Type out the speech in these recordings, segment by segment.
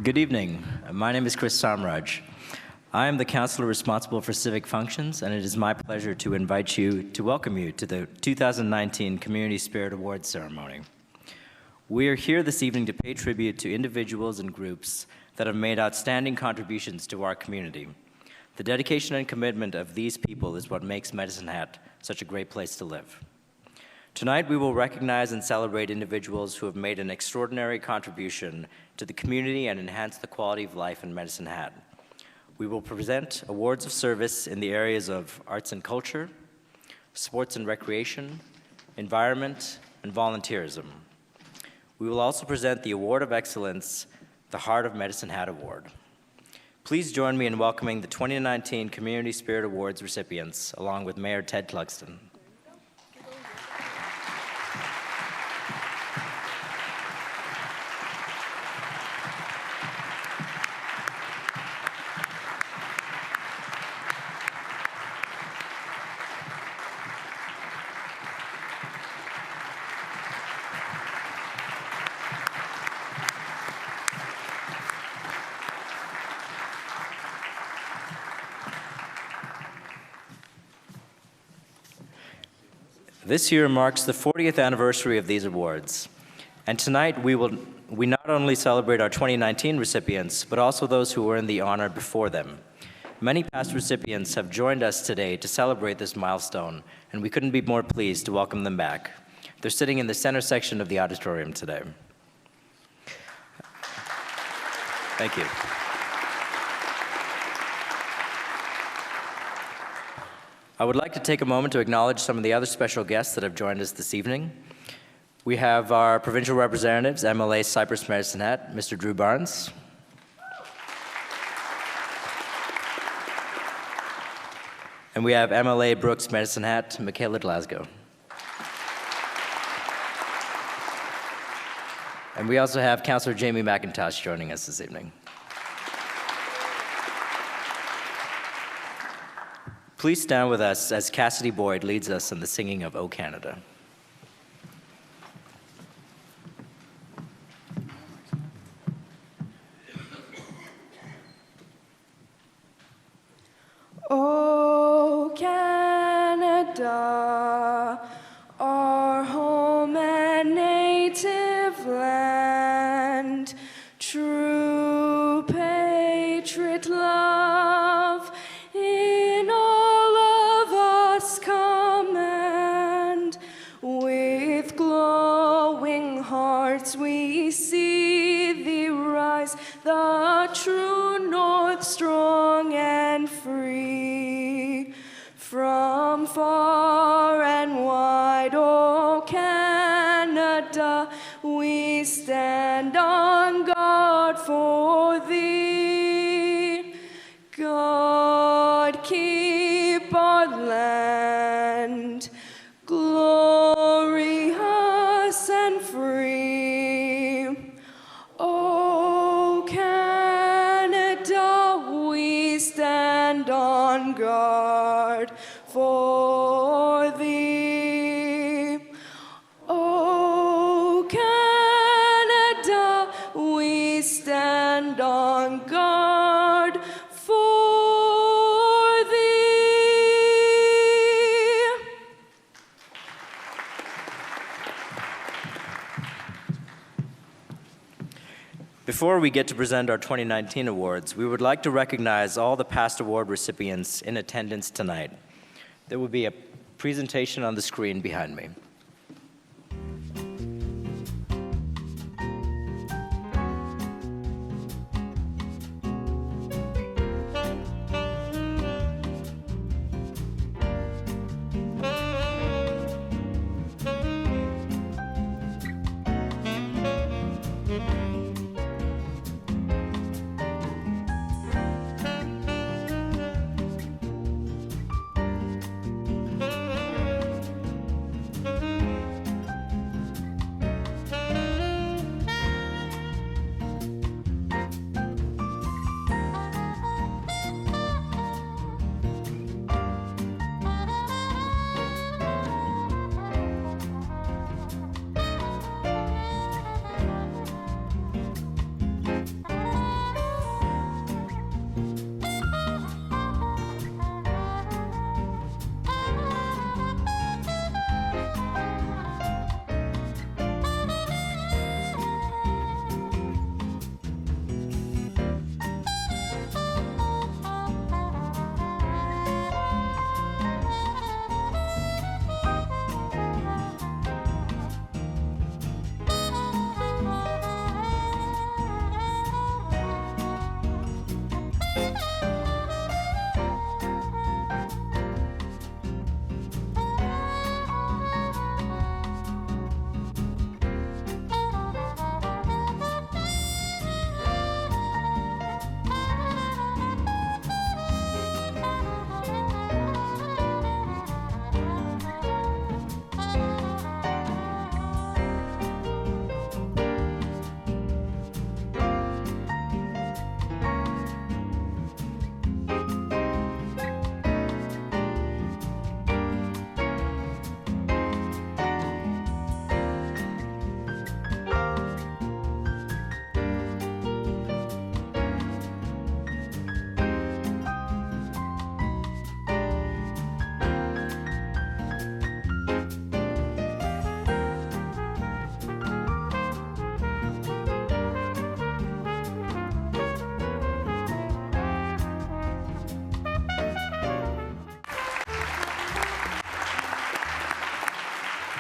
Good evening. My name is Chris Samraj. I am the counselor responsible for civic functions, and it is my pleasure to welcome you to the 2019 Community Spirit Awards ceremony. We are here this evening to pay tribute to individuals and groups that have made outstanding contributions to our community. The dedication and commitment of these people is what makes Medicine Hat such a great place to live. Tonight, we will recognize and celebrate individuals who have made an extraordinary contribution to the community and enhanced the quality of life in Medicine Hat. We will present awards of service in the areas of arts and culture, sports and recreation, environment, and volunteerism. We will also present the Award of Excellence, the Heart of Medicine Hat Award. Please join me in welcoming the 2019 Community Spirit Awards recipients, along with Mayor Ted Clugston. This year marks the 40th anniversary of these awards, and tonight we not only celebrate our 2019 recipients, but also those who earned the honor before them. Many past recipients have joined us today to celebrate this milestone, and we couldn't be more pleased to welcome them back. They're sitting in the center section of the auditorium today. Thank you. I would like to take a moment to acknowledge some of the other special guests that have joined us this evening. We have our provincial representatives, MLA Cypress Medicine Hat, Mr. Drew Barnes. And we have MLA Brooks Medicine Hat, Michaela Glasgow. And we also have Councillor Jamie McIntosh joining us this evening. Please stand with us as Cassidy Boyd leads us in the singing of O Canada. O Canada, our home and native land, true patriot love in all of us command. With glowing hearts we see thee rise, the true north strong and free. From far and wide, O Canada, we stand on guard for thee. God keep our land glorious and free. O Canada, we stand on guard for thee. O Canada, we stand on guard for thee. Before we get to present our 2019 awards, we would like to recognize all the past award recipients in attendance tonight. There will be a presentation on the screen behind me.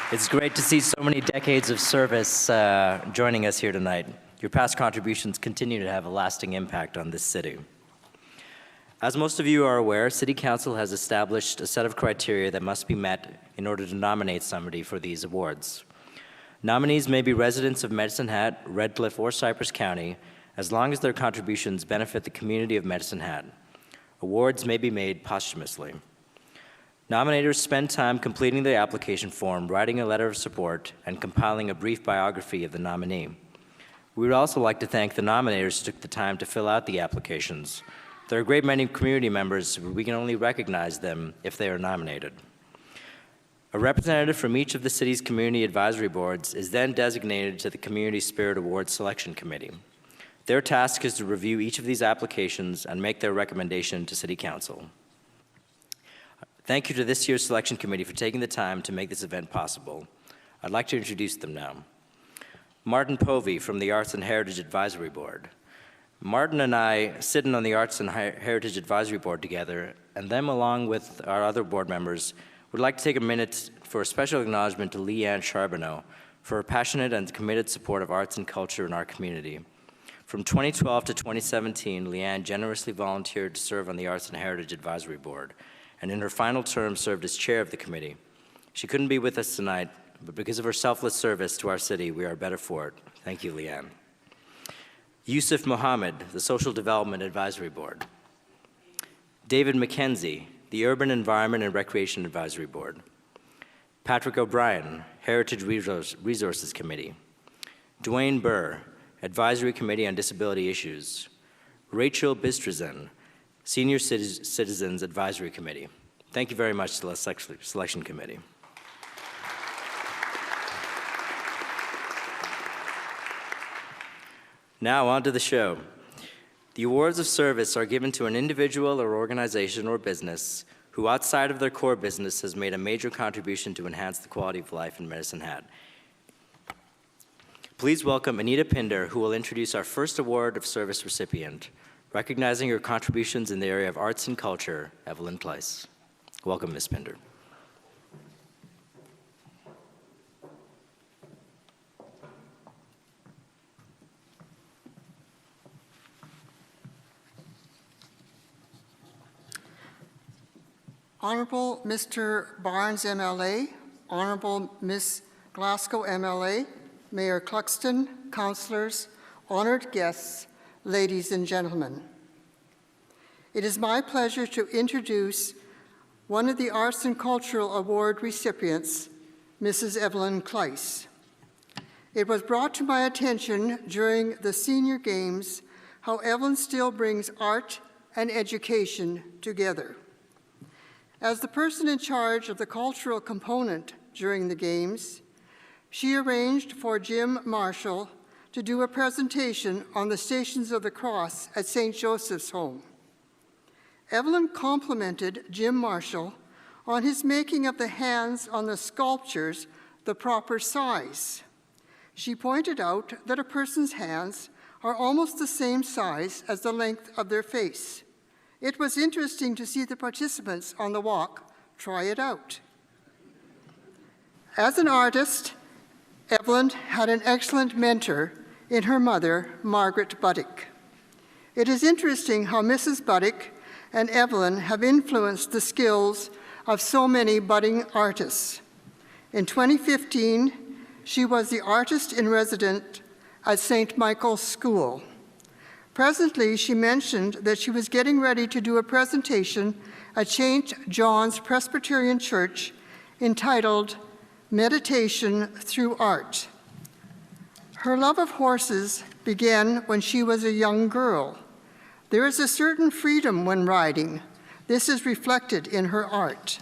It's great to see so many decades of service joining us here tonight. Your past contributions continue to have a lasting impact on this city. As most of you are aware, City Council has established a set of criteria that must be met in order to nominate somebody for these awards. Nominees may be residents of Medicine Hat, Red Cliff, or Cypress County, as long as their contributions benefit the community of Medicine Hat. Awards may be made posthumously. Nominators spend time completing the application form, writing a letter of support, and compiling a brief biography of the nominee. We would also like to thank the nominators who took the time to fill out the applications. There are a great many community members, but we can only recognize them if they are nominated. A representative from each of the city's community advisory boards is then designated to the Community Spirit Awards Selection Committee. Their task is to review each of these applications and make their recommendation to City Council. Thank you to this year's selection committee for taking the time to make this event possible. I'd like to introduce them now. Martin Povey from the Arts and Heritage Advisory Board. Martin and I sit on the Arts and Heritage Advisory Board together, and them along with our other board members would like to take a minute for a special acknowledgement to Leanne Charbonneau for her passionate and committed support of arts and culture in our community. From 2012 to 2017, Leanne generously volunteered to serve on the Arts and Heritage Advisory Board, and in her final term served as chair of the committee. She couldn't be with us tonight, but because of her selfless service to our city, we are better for it. Thank you, Leanne. Yusuf Mohammed, the Social Development Advisory Board. David McKenzie, the Urban Environment and Recreation Advisory Board. Patrick O'Brien, Heritage Resources Committee. Dwayne Burr, Advisory Committee on Disability Issues. Rachel Bistrazen, Senior Citizens Advisory Committee. Thank you very much to the Selection Committee. Now on to the show. The awards of service are given to an individual or organization or business who outside of their core business has made a major contribution to enhance the quality of life in Medicine Hat. Please welcome Anita Pinder, who will introduce our first award of service recipient, recognizing her contributions in the area of arts and culture, Evelyn Kleiss. Welcome, Ms. Pinder. Honorable Mr. Barnes, MLA, Honorable Ms. Glasgow, MLA, Mayor Cluxton, councillors, honored guests, ladies and gentlemen. It is my pleasure to introduce one of the Arts and Cultural Award recipients, Mrs. Evelyn Kleiss. It was brought to my attention during the Senior Games how Evelyn still brings art and education together. As the person in charge of the cultural component during the Games, she arranged for Jim Marshall to do a presentation on the Stations of the Cross at St. Joseph's Home. Evelyn complimented Jim Marshall on his making of the hands on the sculptures the proper size. She pointed out that a person's hands are almost the same size as the length of their face. It was interesting to see the participants on the walk try it out. As an artist, Evelyn had an excellent mentor in her mother, Margaret Buddick. It is interesting how Mrs. Buddick and Evelyn have influenced the skills of so many budding artists. In 2015, she was the artist in residence at St. Michael's School. Presently, she mentioned that she was getting ready to do a presentation at St. John's Presbyterian Church entitled Meditation Through Art. Her love of horses began when she was a young girl. There is a certain freedom when riding. This is reflected in her art.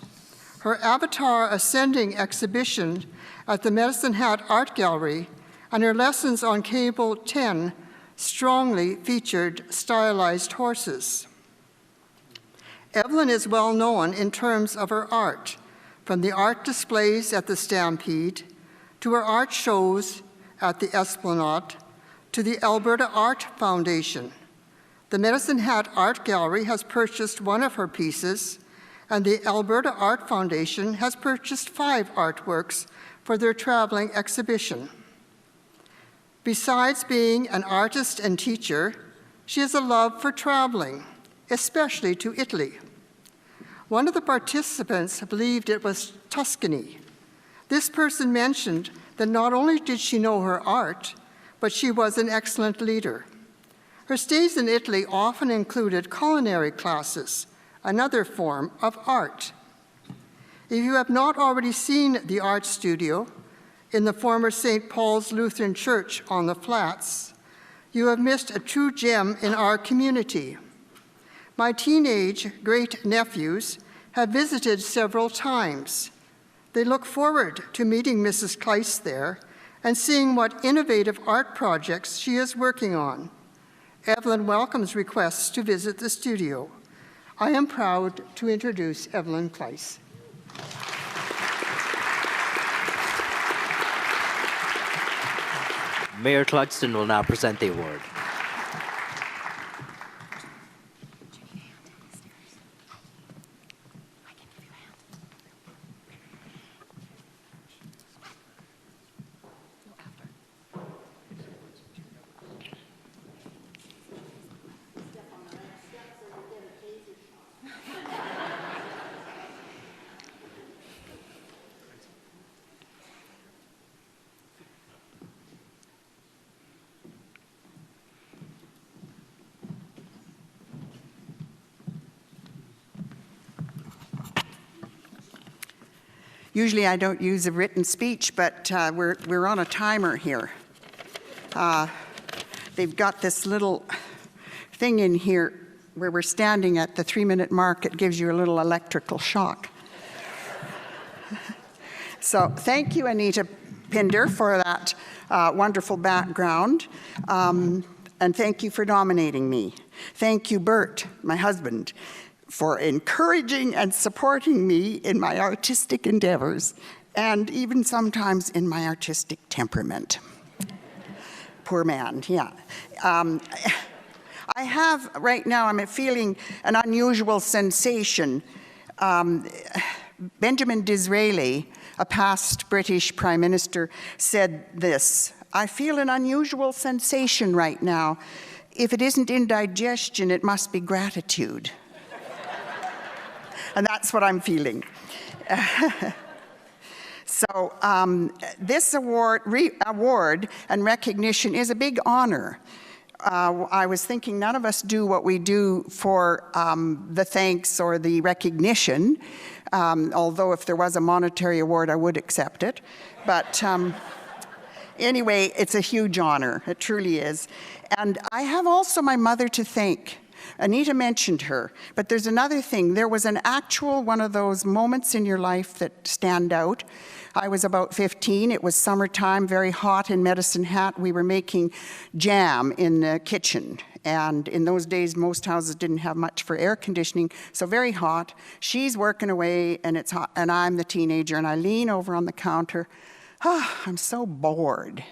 Her Avatar Ascending exhibition at the Medicine Hat Art Gallery and her lessons on Cable 10 strongly featured stylized horses. Evelyn is well known in terms of her art, from the art displays at the Stampede, to her art shows at the Esplanade, to the Alberta Art Foundation. The Medicine Hat Art Gallery has purchased one of her pieces, and the Alberta Art Foundation has purchased 5 artworks for their traveling exhibition. Besides being an artist and teacher, she has a love for traveling, especially to Italy. One of the participants believed it was Tuscany. This person mentioned that not only did she know her art, but she was an excellent leader. Her stays in Italy often included culinary classes, another form of art. If you have not already seen the art studio in the former St. Paul's Lutheran Church on the Flats, you have missed a true gem in our community. My teenage great-nephews have visited several times. They look forward to meeting Mrs. Kleiss there and seeing what innovative art projects she is working on. Evelyn welcomes requests to visit the studio. I am proud to introduce Evelyn Kleiss. Mayor Clugston will now present the award. Usually I don't use a written speech, but we're on a timer here. They've got this little thing in here where we're standing at the 3-minute mark. It gives you a little electrical shock. So thank you, Anita Pinder, for that wonderful background. And thank you for nominating me. Thank you, Bert, my husband, for encouraging and supporting me in my artistic endeavors, and even sometimes in my artistic temperament. Poor man, yeah. I have, right now, I'm feeling an unusual sensation. Benjamin Disraeli, a past British Prime Minister, said this: "I feel an unusual sensation right now. If it isn't indigestion, it must be gratitude." And that's what I'm feeling. So this award and recognition is a big honor. I was thinking none of us do what we do for the thanks or the recognition, although if there was a monetary award, I would accept it. But anyway, it's a huge honor. It truly is. And I have also my mother to thank. Anita mentioned her, but there's another thing. There was an actual one of those moments in your life that stand out. I was about 15. It was summertime, very hot in Medicine Hat. We were making jam in the kitchen. And in those days, most houses didn't have much for air conditioning, so very hot. She's working away, and it's hot, and I'm the teenager, and I lean over on the counter. I'm so bored.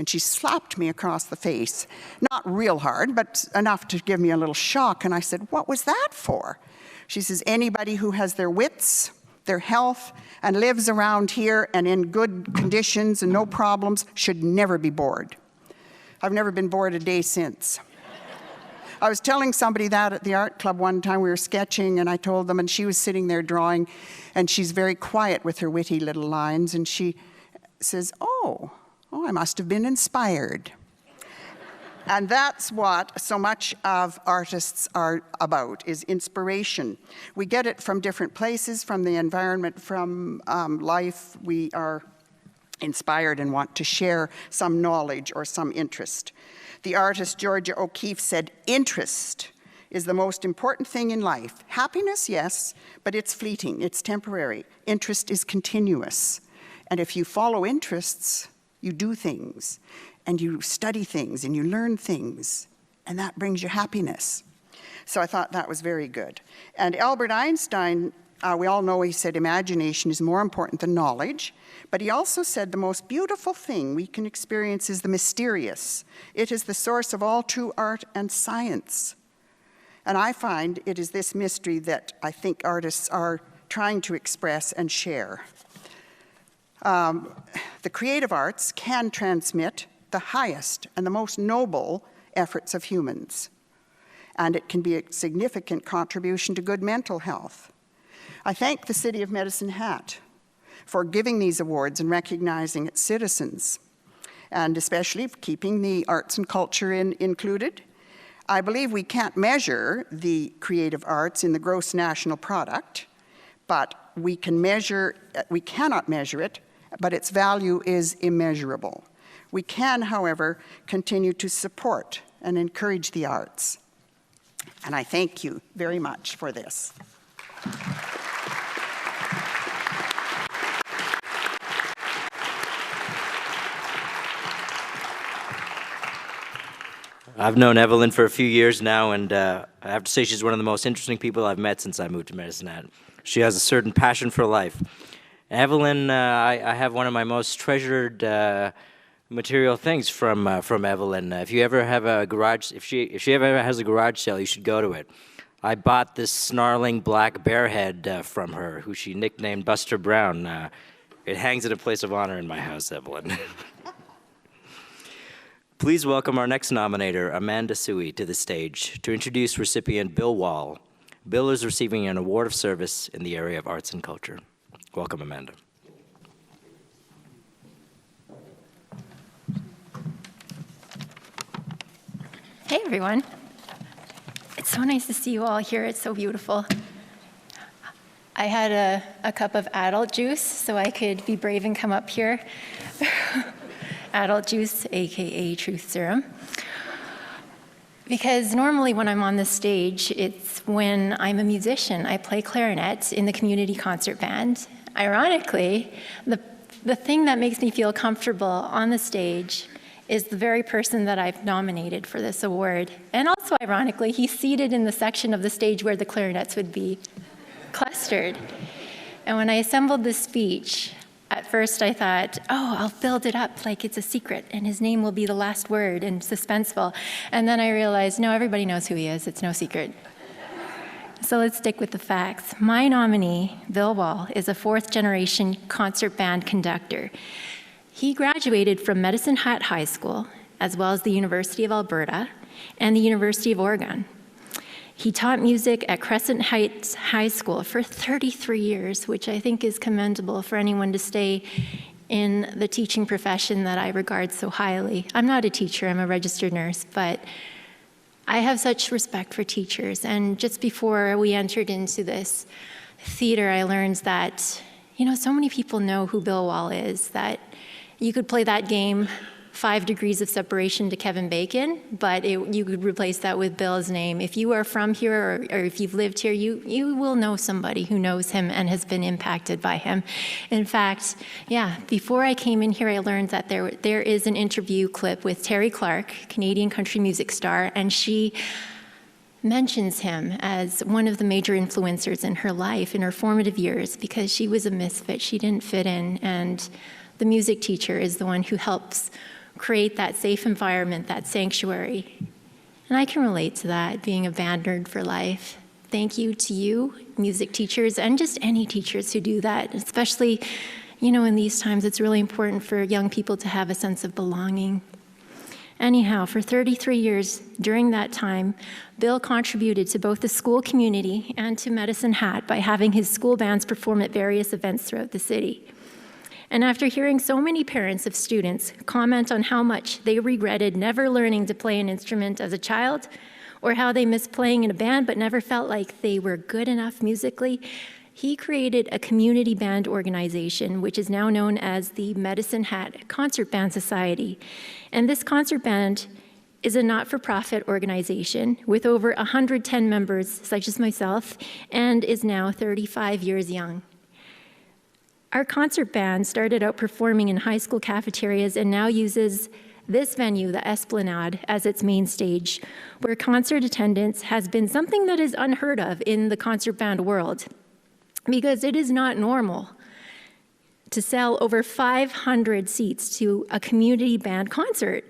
And she slapped me across the face. Not real hard, but enough to give me a little shock. And I said, "What was that for?" She says, "Anybody who has their wits, their health, and lives around here and in good conditions and no problems should never be bored." I've never been bored a day since. I was telling somebody that at the art club one time. We were sketching, and I told them, and she was sitting there drawing, and she's very quiet with her witty little lines, and she says, Oh, I must have been inspired. And that's what so much of artists are about, is inspiration. We get it from different places, from the environment, from life. We are inspired and want to share some knowledge or some interest. The artist Georgia O'Keeffe said, "Interest is the most important thing in life. Happiness, yes, but it's fleeting, it's temporary. Interest is continuous. And if you follow interests, you do things, and you study things, and you learn things, and that brings you happiness." So I thought that was very good. And Albert Einstein, we all know he said imagination is more important than knowledge, but he also said the most beautiful thing we can experience is the mysterious. It is the source of all true art and science. And I find it is this mystery that I think artists are trying to express and share. The creative arts can transmit the highest and the most noble efforts of humans, and it can be a significant contribution to good mental health. I thank the City of Medicine Hat for giving these awards and recognizing its citizens, and especially for keeping the arts and culture included. I believe we can't measure the creative arts in the gross national product, but we cannot measure it, but its value is immeasurable. We can, however, continue to support and encourage the arts. And I thank you very much for this. I've known Evelyn for a few years now, and I have to say she's one of the most interesting people I've met since I moved to Medicine Hat. She has a certain passion for life. Evelyn, I have one of my most treasured material things from Evelyn. If you ever have a garage, if she ever has a garage sale, you should go to it. I bought this snarling black bear head from her, who she nicknamed Buster Brown. It hangs in a place of honor in my house, Evelyn. Please welcome our next nominator, Amanda Sui, to the stage to introduce recipient Bill Wall. Bill is receiving an award of service in the area of arts and culture. Welcome, Amanda. Hey, everyone. It's so nice to see you all here. It's so beautiful. I had a cup of adult juice so I could be brave and come up here. Adult juice, AKA truth serum. Because normally when I'm on the stage, it's when I'm a musician. I play clarinet in the community concert band. Ironically, the thing that makes me feel comfortable on the stage is the very person that I've nominated for this award. And also, ironically, he's seated in the section of the stage where the clarinets would be clustered. And when I assembled this speech, at first I thought, oh, I'll build it up like it's a secret, and his name will be the last word and suspenseful. And then I realized, no, everybody knows who he is. It's no secret. So let's stick with the facts. My nominee, Bill Wall, is a fourth-generation concert band conductor. He graduated from Medicine Hat High School, as well as the University of Alberta and the University of Oregon. He taught music at Crescent Heights High School for 33 years, which I think is commendable for anyone to stay in the teaching profession that I regard so highly. I'm not a teacher, I'm a registered nurse, but I have such respect for teachers. And just before we entered into this theater, I learned that, so many people know who Bill Wall is, that you could play that game 5 degrees of separation to Kevin Bacon, but you could replace that with Bill's name. If you are from here or if you've lived here, you will know somebody who knows him and has been impacted by him. In fact, before I came in here, I learned that there is an interview clip with Terry Clark, Canadian country music star, and she mentions him as one of the major influencers in her life, in her formative years, because she was a misfit. She didn't fit in, and the music teacher is the one who helps create that safe environment, that sanctuary. And I can relate to that, being a band nerd for life. Thank you to you, music teachers, and just any teachers who do that, especially, in these times, it's really important for young people to have a sense of belonging. Anyhow, for 33 years during that time, Bill contributed to both the school community and to Medicine Hat by having his school bands perform at various events throughout the city. And after hearing so many parents of students comment on how much they regretted never learning to play an instrument as a child, or how they missed playing in a band but never felt like they were good enough musically, he created a community band organization, which is now known as the Medicine Hat Concert Band Society. And this concert band is a not-for-profit organization with over 110 members, such as myself, and is now 35 years young. Our concert band started out performing in high school cafeterias and now uses this venue, the Esplanade, as its main stage, where concert attendance has been something that is unheard of in the concert band world, because it is not normal to sell over 500 seats to a community band concert.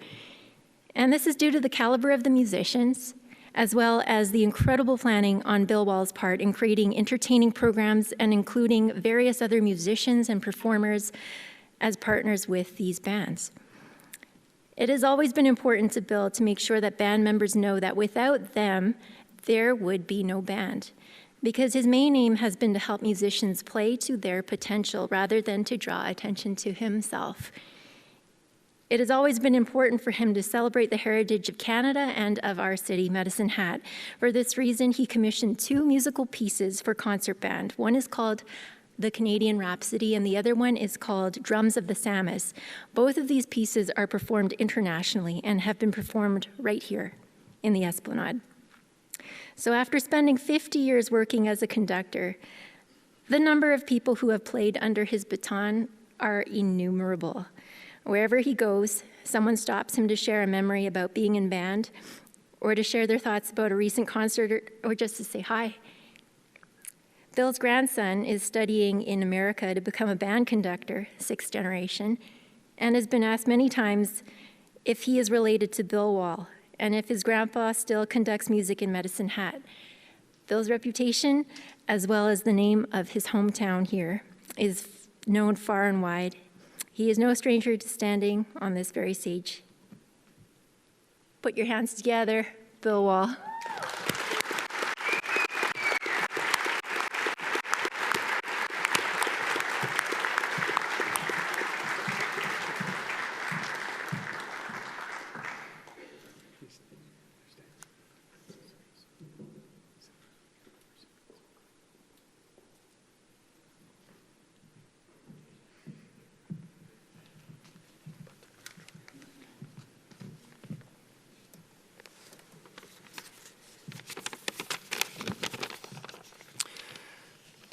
And this is due to the caliber of the musicians, as well as the incredible planning on Bill Wall's part in creating entertaining programs and including various other musicians and performers as partners with these bands. It has always been important to Bill to make sure that band members know that without them, there would be no band, because his main aim has been to help musicians play to their potential rather than to draw attention to himself. It has always been important for him to celebrate the heritage of Canada and of our city, Medicine Hat. For this reason, he commissioned 2 musical pieces for concert band. One is called The Canadian Rhapsody, and the other one is called Drums of the Samus. Both of these pieces are performed internationally and have been performed right here in the Esplanade. So after spending 50 years working as a conductor, the number of people who have played under his baton are innumerable. Wherever he goes, someone stops him to share a memory about being in band, or to share their thoughts about a recent concert, or just to say hi. Bill's grandson is studying in America to become a band conductor, 6th generation, and has been asked many times if he is related to Bill Wall, and if his grandpa still conducts music in Medicine Hat. Bill's reputation, as well as the name of his hometown here, is known far and wide. He is no stranger to standing on this very stage. Put your hands together, Bill Wall.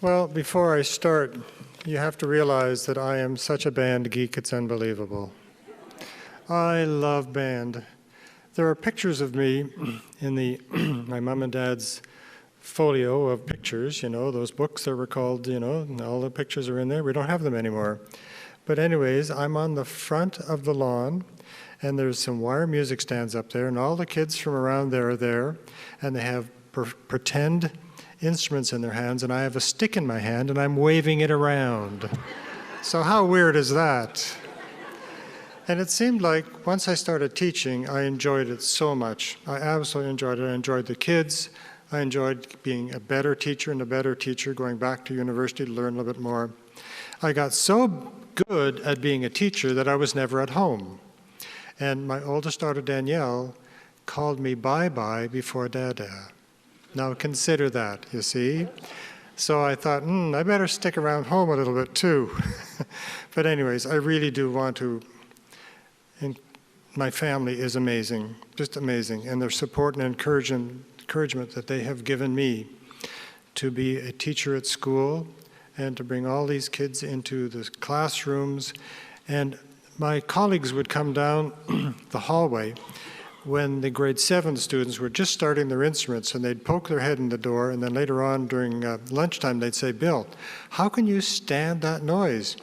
Well, before I start, you have to realize that I am such a band geek, it's unbelievable. I love band. There are pictures of me in my mom and dad's folio of pictures, you know, those books that were called, you know, and all the pictures are in there. We don't have them anymore. But anyways, I'm on the front of the lawn, and there's some wire music stands up there, and all the kids from around there are there, and they have pretend instruments in their hands, and I have a stick in my hand, and I'm waving it around. So how weird is that? And it seemed like once I started teaching, I enjoyed it so much. I absolutely enjoyed it. I enjoyed the kids. I enjoyed being a better teacher and a better teacher, going back to university to learn a little bit more. I got so good at being a teacher that I was never at home. And my oldest daughter, Danielle, called me bye-bye before Dada. Now consider that, you see? So I thought, I better stick around home a little bit too. But anyways, I really do want to, and my family is amazing, just amazing, and their support and encouragement that they have given me to be a teacher at school and to bring all these kids into the classrooms. And my colleagues would come down the hallway when the grade 7 students were just starting their instruments, and they'd poke their head in the door, and then later on during lunchtime they'd say, "Bill, how can you stand that noise?"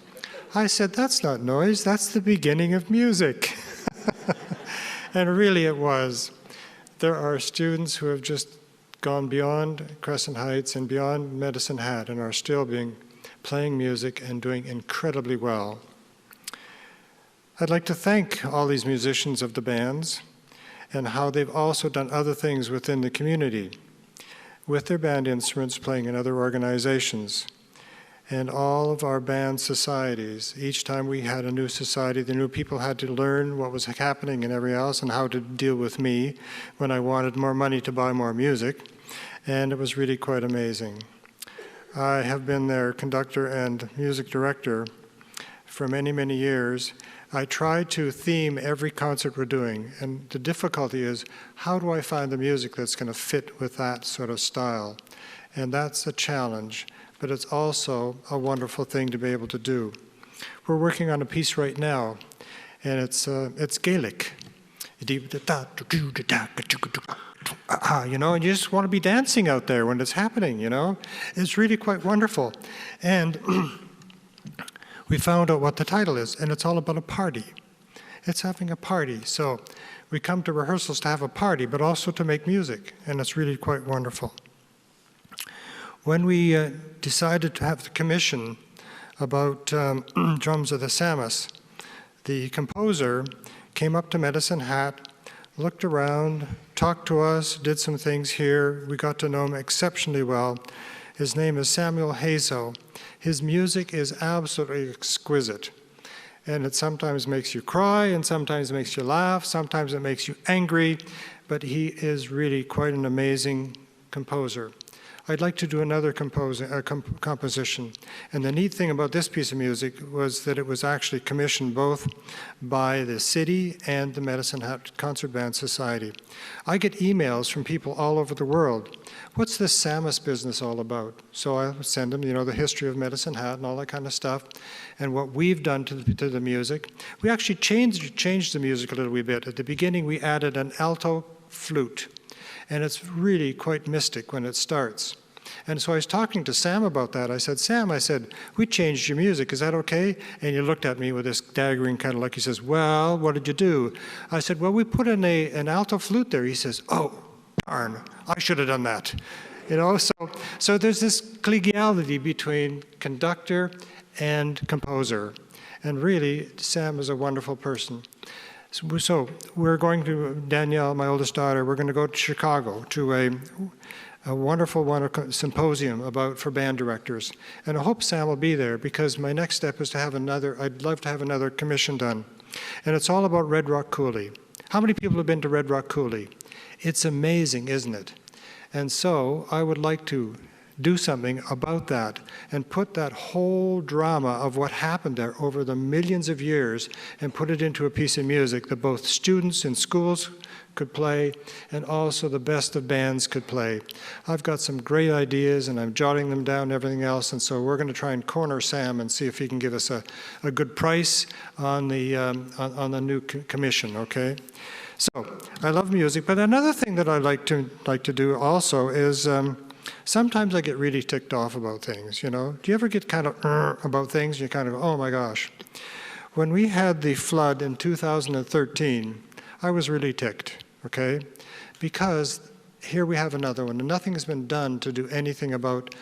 I said, "That's not noise, that's the beginning of music." And really it was. There are students who have just gone beyond Crescent Heights and beyond Medicine Hat and are still playing music and doing incredibly well. I'd like to thank all these musicians of the bands and how they've also done other things within the community with their band instruments, playing in other organizations. And all of our band societies, each time we had a new society, the new people had to learn what was happening and everything else and how to deal with me when I wanted more money to buy more music. And it was really quite amazing. I have been their conductor and music director for many, many years. I try to theme every concert we're doing, and the difficulty is, how do I find the music that's going to fit with that sort of style? And that's a challenge, but it's also a wonderful thing to be able to do. We're working on a piece right now, and it's Gaelic. You know, and you just want to be dancing out there when it's happening, you know? It's really quite wonderful. And we found out what the title is, and it's all about a party. It's having a party. So we come to rehearsals to have a party, but also to make music, and it's really quite wonderful. When we decided to have the commission about Drums of the Samus. The composer came up to Medicine Hat, looked around, talked to us, did some things here. We got to know him exceptionally well. His name is Samuel Hazo. His music is absolutely exquisite. And it sometimes makes you cry, and sometimes makes you laugh, sometimes it makes you angry, but he is really quite an amazing composer. I'd like to do another composition. And the neat thing about this piece of music was that it was actually commissioned both by the city and the Medicine Hat Concert Band Society. I get emails from people all over the world. What's this Samus business all about? So I send them, the history of Medicine Hat and all that kind of stuff, and what we've done to the music. We actually changed the music a little wee bit. At the beginning, we added an alto flute. And it's really quite mystic when it starts. And so I was talking to Sam about that. I said, Sam, we changed your music. Is that okay? And he looked at me with this daggering kind of look. He says, well, what did you do? I said, well, we put in an alto flute there. He says, oh, darn, I should have done that. So there's this collegiality between conductor and composer. And really, Sam is a wonderful person. So we're going to, Danielle, my oldest daughter, we're going to go to Chicago to a wonderful symposium for band directors. And I hope Sam will be there, because my next step is to have I'd love to have another commission done. And it's all about Red Rock Coulee. How many people have been to Red Rock Coulee? It's amazing, isn't it? And so I would like to do something about that and put that whole drama of what happened there over the millions of years and put it into a piece of music that both students in schools could play and also the best of bands could play. I've got some great ideas and I'm jotting them down and everything else, and so we're going to try and corner Sam and see if he can give us a good price on the new commission, okay? So I love music, but another thing that I like to do also is sometimes I get really ticked off about things, Do you ever get kind of about things? You kind of go, oh my gosh. When we had the flood in 2013, I was really ticked, okay? Because here we have another one, and nothing has been done to do anything about,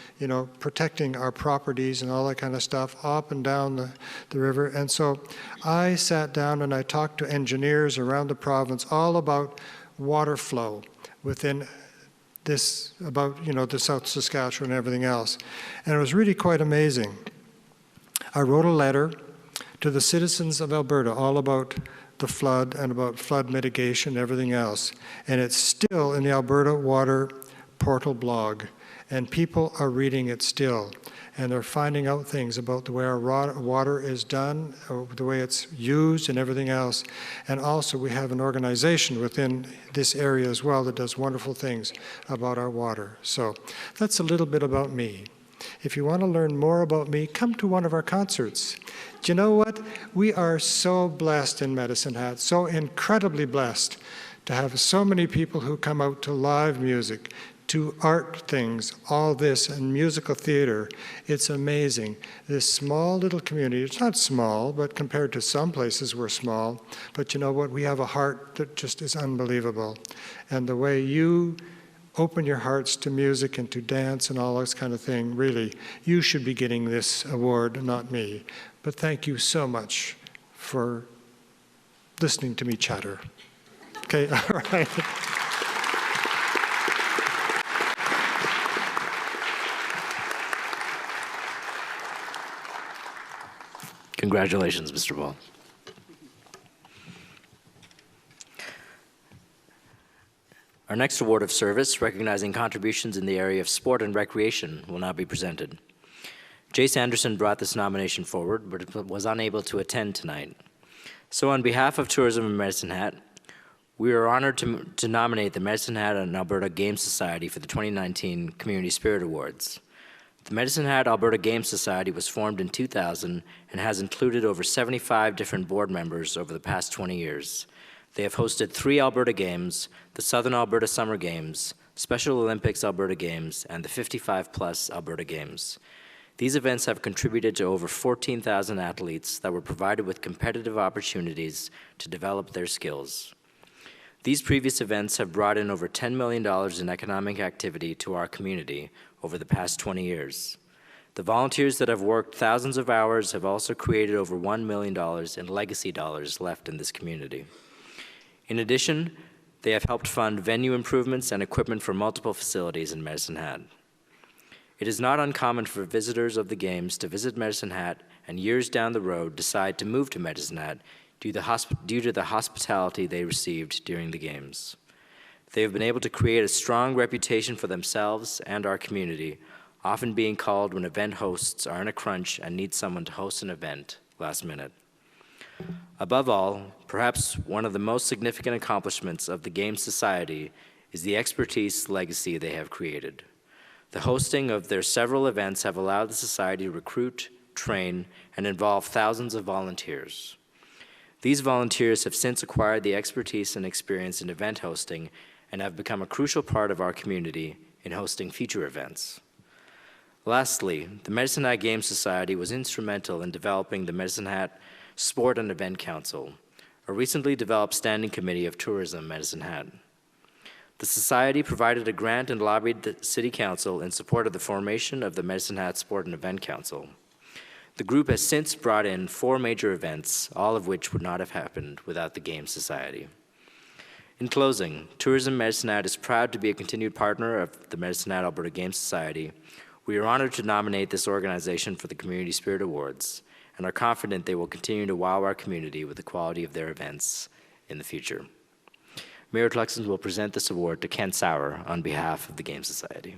protecting our properties and all that kind of stuff up and down the river. And so I sat down and I talked to engineers around the province all about water flow within this, about, the South Saskatchewan and everything else. And it was really quite amazing. I wrote a letter to the citizens of Alberta all about the flood and about flood mitigation and everything else. And it's still in the Alberta Water Portal blog. And people are reading it still. And they're finding out things about the way our water is done, the way it's used and everything else. And also we have an organization within this area as well that does wonderful things about our water. So that's a little bit about me. If you want to learn more about me, come to one of our concerts. Do you know what? We are so blessed in Medicine Hat, so incredibly blessed to have so many people who come out to live music, to art things, all this, and musical theater. It's amazing. This small little community, it's not small, but compared to some places we're small, but you know what? We have a heart that just is unbelievable. And the way you open your hearts to music and to dance and all this kind of thing, really, you should be getting this award, not me. But thank you so much for listening to me chatter. Okay, all right. Congratulations, Mr. Ball. Our next award of service, recognizing contributions in the area of sport and recreation, will now be presented. Jace Anderson brought this nomination forward, but was unable to attend tonight. So on behalf of Tourism in Medicine Hat, we are honored to nominate the Medicine Hat and Alberta Game Society for the 2019 Community Spirit Awards. The Medicine Hat Alberta Game Society was formed in 2000 and has included over 75 different board members over the past 20 years. They have hosted 3 Alberta Games, the Southern Alberta Summer Games, Special Olympics Alberta Games, and the 55+ Alberta Games. These events have contributed to over 14,000 athletes that were provided with competitive opportunities to develop their skills. These previous events have brought in over $10 million in economic activity to our community over the past 20 years. The volunteers that have worked thousands of hours have also created over $1 million in legacy dollars left in this community. In addition, they have helped fund venue improvements and equipment for multiple facilities in Medicine Hat. It is not uncommon for visitors of the Games to visit Medicine Hat and years down the road decide to move to Medicine Hat due to the hospitality they received during the Games. They have been able to create a strong reputation for themselves and our community, often being called when event hosts are in a crunch and need someone to host an event last minute. Above all, perhaps one of the most significant accomplishments of the Games Society is the expertise legacy they have created. The hosting of their several events have allowed the Society to recruit, train, and involve thousands of volunteers. These volunteers have since acquired the expertise and experience in event hosting and have become a crucial part of our community in hosting future events. Lastly, the Medicine Hat Games Society was instrumental in developing the Medicine Hat Sport and Event Council, a recently developed standing committee of tourism Medicine Hat. The Society provided a grant and lobbied the City Council in support of the formation of the Medicine Hat Sport and Event Council. The group has since brought in 4 major events, all of which would not have happened without the Games Society. In closing, Tourism Medicine Hat is proud to be a continued partner of the Medicine Hat Alberta Games Society. We are honored to nominate this organization for the Community Spirit Awards and are confident they will continue to wow our community with the quality of their events in the future. Mayor Tlucksons will present this award to Ken Sauer on behalf of the Games Society.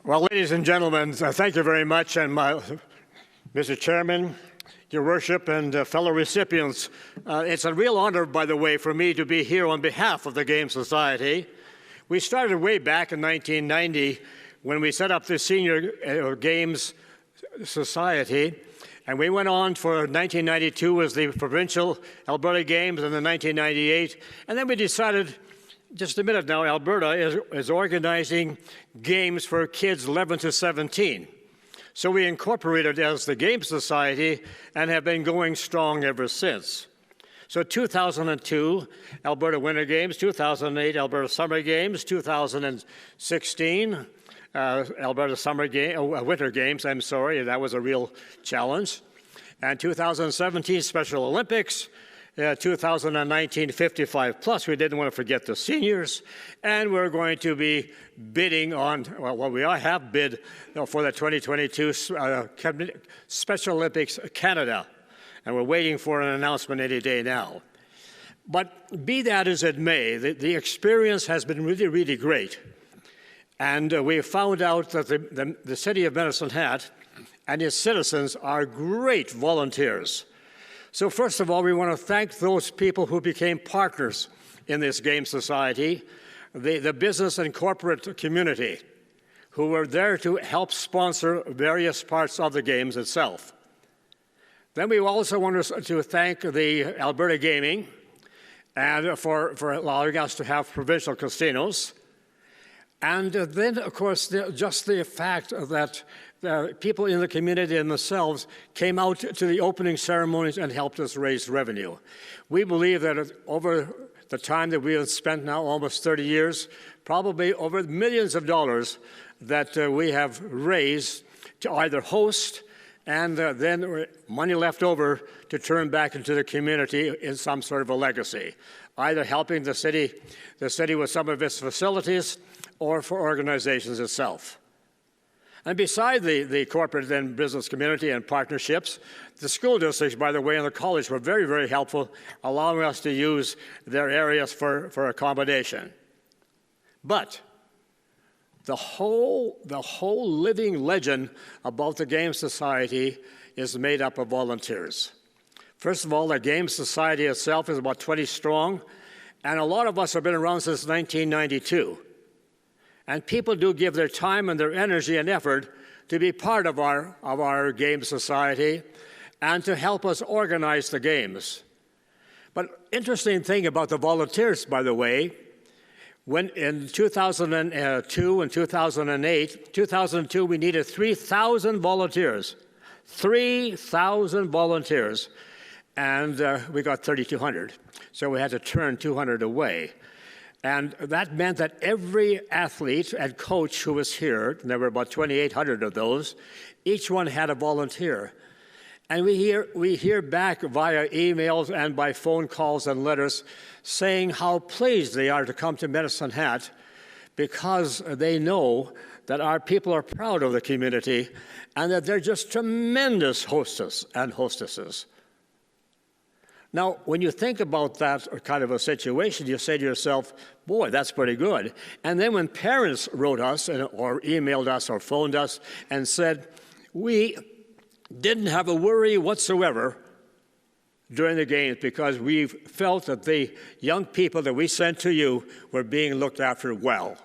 Well, ladies and gentlemen, thank you very much, and Mr. Chairman, Your Worship, and fellow recipients. It's a real honor, by the way, for me to be here on behalf of the Games Society. We started way back in 1990 when we set up the Senior Games Society, and we went on for 1992 as the Provincial Alberta Games, and then 1998, and then we decided, just a minute now, Alberta is organizing games for kids 11 to 17. So we incorporated as the Games Society and have been going strong ever since. So 2002, Alberta Winter Games, 2008, Alberta Summer Games, 2016, Alberta Winter Games, I'm sorry, that was a real challenge. And 2017, Special Olympics, 2019 55 plus. We didn't want to forget the seniors, and we're going to be bidding on, well, we have bid for the 2022 Special Olympics Canada, and we're waiting for an announcement any day now. But be that as it may, the experience has been really, really great, and we found out that the City of Medicine Hat and its citizens are great volunteers. So first of all, we want to thank those people who became partners in this Game Society, the business and corporate community, who were there to help sponsor various parts of the Games itself. Then we also want to thank the Alberta Gaming and for allowing us to have provincial casinos. And then, of course, just the fact that people in the community and themselves came out to the opening ceremonies and helped us raise revenue. We believe that over the time that we have spent now, almost 30 years, probably over millions of dollars that we have raised to either host and then money left over to turn back into the community in some sort of a legacy, either helping the city with some of its facilities or for organizations itself. And beside the corporate and business community and partnerships, the school districts, by the way, and the college were very, very helpful, allowing us to use their areas for accommodation. But the whole living legend about the Games Society is made up of volunteers. First of all, the Games Society itself is about 20 strong, and a lot of us have been around since 1992. And people do give their time and their energy and effort to be part of our Games Society and to help us organize the Games. But interesting thing about the volunteers, by the way, when in 2002 and 2008, 2002 we needed 3,000 volunteers. 3,000 volunteers, and we got 3,200. So we had to turn 200 away. And that meant that every athlete and coach who was here, and there were about 2,800 of those, each one had a volunteer. And we hear back via emails and by phone calls and letters saying how pleased they are to come to Medicine Hat because they know that our people are proud of the community and that they're just tremendous hostess and hostesses. Now, when you think about that kind of a situation, you say to yourself, boy, that's pretty good. And then when parents wrote us or emailed us or phoned us and said, we didn't have a worry whatsoever during the games because we felt that the young people that we sent to you were being looked after well.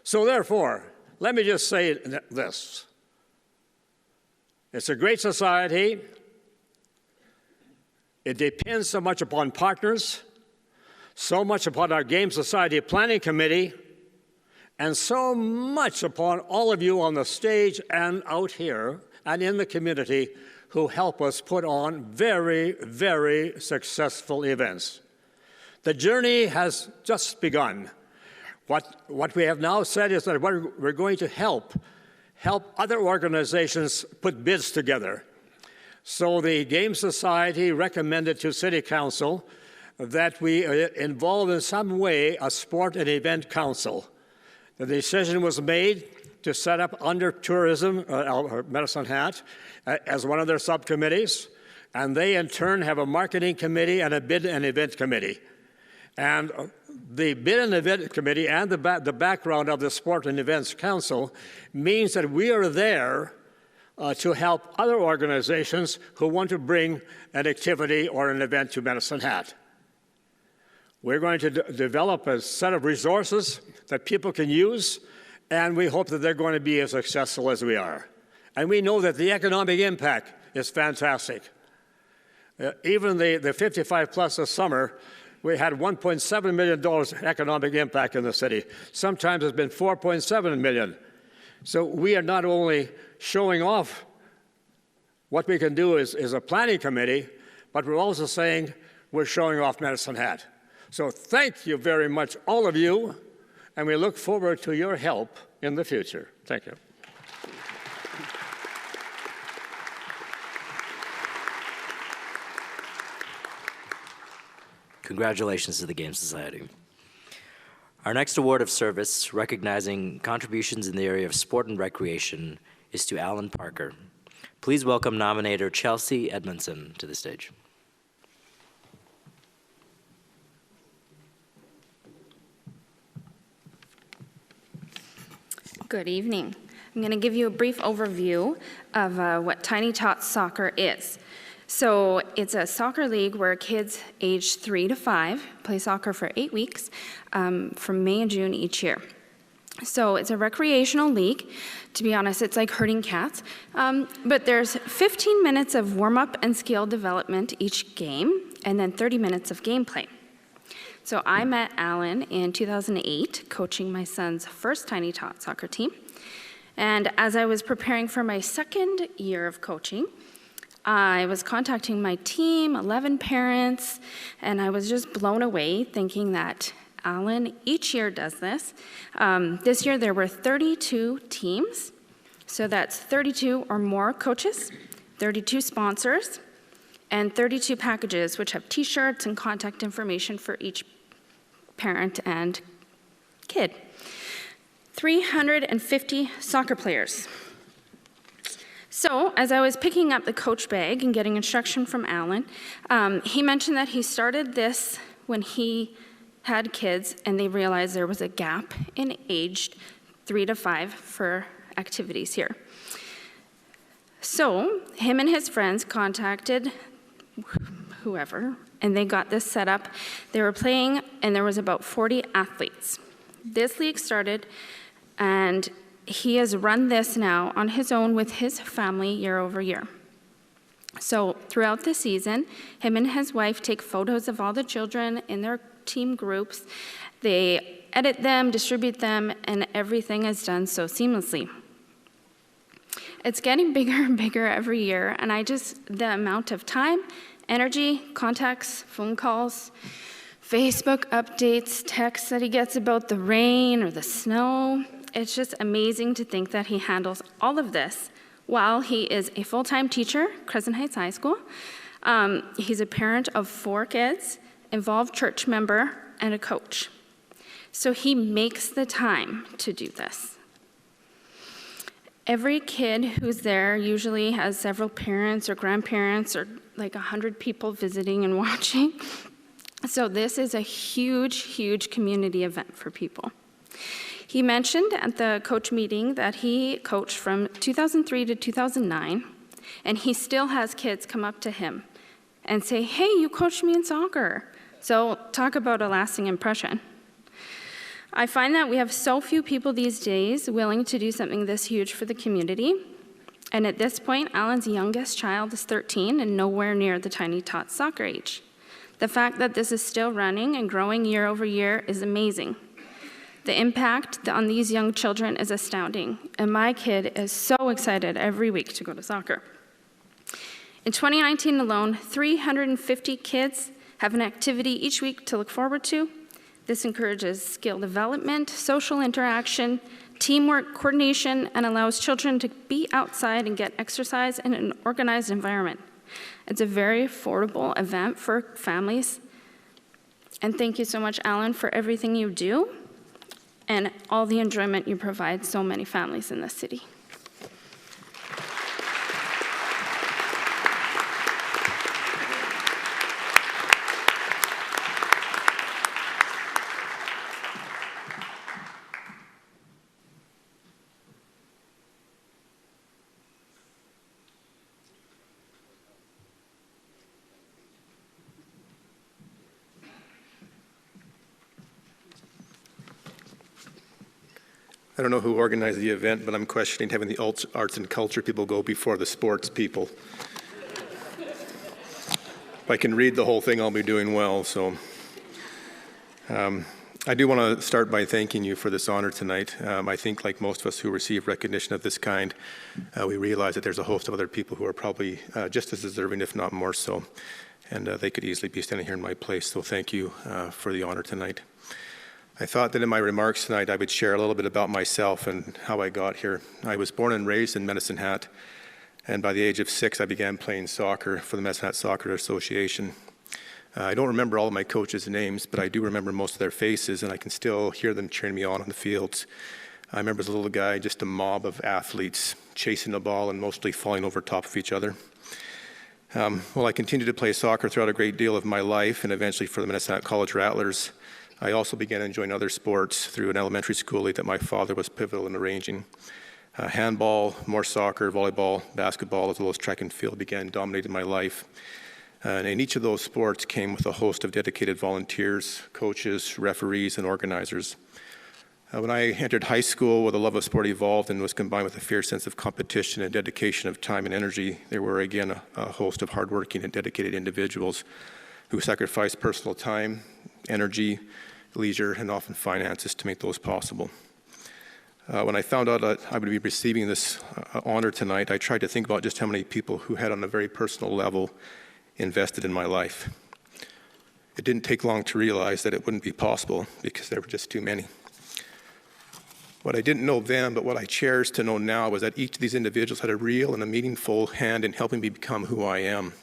So therefore, let me just say this. It's a great society. It depends so much upon partners, so much upon our Game Society Planning Committee, and so much upon all of you on the stage and out here and in the community who help us put on very, very successful events. The journey has just begun. What we have now said is that we're going to help other organizations put bids together. So the Game Society recommended to City Council that we involve in some way a sport and event council. The decision was made to set up under tourism, Medicine Hat, as one of their subcommittees, and they in turn have a marketing committee and a bid and event committee. And the bid and event committee and the background of the Sport and Events Council means that we are there to help other organizations who want to bring an activity or an event to Medicine Hat. We're going to develop a set of resources that people can use, and we hope that they're going to be as successful as we are. And we know that the economic impact is fantastic. Even the 55 plus this summer, we had $1.7 million economic impact in the city. Sometimes it's been $4.7 million. So we are not only showing off what we can do as a planning committee, but we're also saying we're showing off Medicine Hat. So thank you very much, all of you, and we look forward to your help in the future. Thank you. Congratulations to the Game Society. Our next award of service, recognizing contributions in the area of sport and recreation, is to Alan Parker. Please welcome nominator Chelsea Edmondson to the stage. Good evening. I'm going to give you a brief overview of what Tiny Tots Soccer is. So it's a soccer league where kids aged 3 to 5 play soccer for 8 weeks from May and June each year. So it's a recreational league. To be honest, it's like herding cats. But there's 15 minutes of warm-up and skill development each game, and then 30 minutes of gameplay. So I met Alan in 2008, coaching my son's first Tiny Tot soccer team. And as I was preparing for my second year of coaching, I was contacting my team, 11 parents, and I was just blown away thinking that Alan each year does this. This year there were 32 teams, so that's 32 or more coaches, 32 sponsors, and 32 packages which have t-shirts and contact information for each parent and kid. 350 soccer players. So as I was picking up the coach bag and getting instruction from Alan, he mentioned that he started this when he had kids and they realized there was a gap in aged 3 to 5 for activities here. So him and his friends contacted whoever, and they got this set up. They were playing, and there was about 40 athletes. This league started, and he has run this now on his own with his family year over year. So throughout the season, him and his wife take photos of all the children in their team groups. They edit them, distribute them, and everything is done so seamlessly. It's getting bigger and bigger every year, and the amount of time, energy, contacts, phone calls, Facebook updates, texts that he gets about the rain or the snow, it's just amazing to think that he handles all of this while he is a full-time teacher, Crescent Heights High School. He's a parent of 4 kids, involved church member, and a coach. So he makes the time to do this. Every kid who's there usually has several parents or grandparents or like 100 people visiting and watching. So this is a huge, huge community event for people. He mentioned at the coach meeting that he coached from 2003 to 2009, and he still has kids come up to him and say, "Hey, you coached me in soccer." So talk about a lasting impression. I find that we have so few people these days willing to do something this huge for the community. And at this point, Alan's youngest child is 13 and nowhere near the Tiny Tots soccer age. The fact that this is still running and growing year over year is amazing. The impact on these young children is astounding, and my kid is so excited every week to go to soccer. In 2019 alone, 350 kids have an activity each week to look forward to. This encourages skill development, social interaction, teamwork, coordination, and allows children to be outside and get exercise in an organized environment. It's a very affordable event for families. And thank you so much, Alan, for everything you do and all the enjoyment you provide so many families in this city. I don't know who organized the event, but I'm questioning having the arts and culture people go before the sports people. If I can read the whole thing, I'll be doing well. So I do want to start by thanking you for this honor tonight. I think like most of us who receive recognition of this kind, we realize that there's a host of other people who are probably just as deserving, if not more so. And they could easily be standing here in my place. So thank you for the honor tonight. I thought that in my remarks tonight I would share a little bit about myself and how I got here. I was born and raised in Medicine Hat, and by the age of 6 I began playing soccer for the Medicine Hat Soccer Association. I don't remember all of my coaches' names, but I do remember most of their faces, and I can still hear them cheering me on the fields. I remember as a little guy, just a mob of athletes chasing the ball and mostly falling over top of each other. Well, I continued to play soccer throughout a great deal of my life, and eventually for the Medicine Hat College Rattlers. I also began enjoying other sports through an elementary school league that my father was pivotal in arranging. Handball, more soccer, volleyball, basketball, as well as track and field began dominating my life. And in each of those sports came with a host of dedicated volunteers, coaches, referees, and organizers. When I entered high school, where the love of sport evolved and was combined with a fierce sense of competition and dedication of time and energy, there were again a host of hardworking and dedicated individuals who sacrificed personal time, energy, leisure, and often finances to make those possible. When I found out that I would be receiving this honor tonight, I tried to think about just how many people who had on a very personal level invested in my life. It didn't take long to realize that it wouldn't be possible because there were just too many. What I didn't know then, but what I cherish to know now, was that each of these individuals had a real and a meaningful hand in helping me become who I am.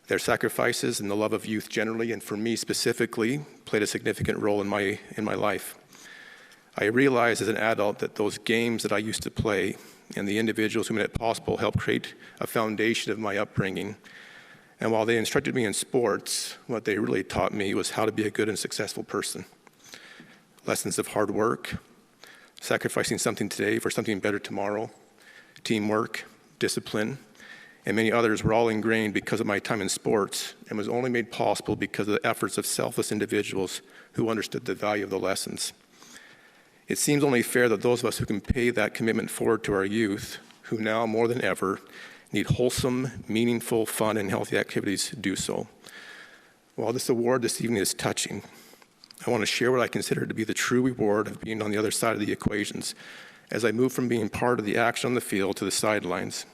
Their sacrifices and the love of youth generally, and for me specifically, played a significant role in my life. I realized as an adult that those games that I used to play and the individuals who made it possible helped create a foundation of my upbringing. And while they instructed me in sports, what they really taught me was how to be a good and successful person. Lessons of hard work, sacrificing something today for something better tomorrow, teamwork, discipline, and many others were all ingrained because of my time in sports, and was only made possible because of the efforts of selfless individuals who understood the value of the lessons. It seems only fair that those of us who can pay that commitment forward to our youth, who now more than ever need wholesome, meaningful, fun, and healthy activities to do so. While this award this evening is touching, I want to share what I consider to be the true reward of being on the other side of the equations as I move from being part of the action on the field to the sidelines.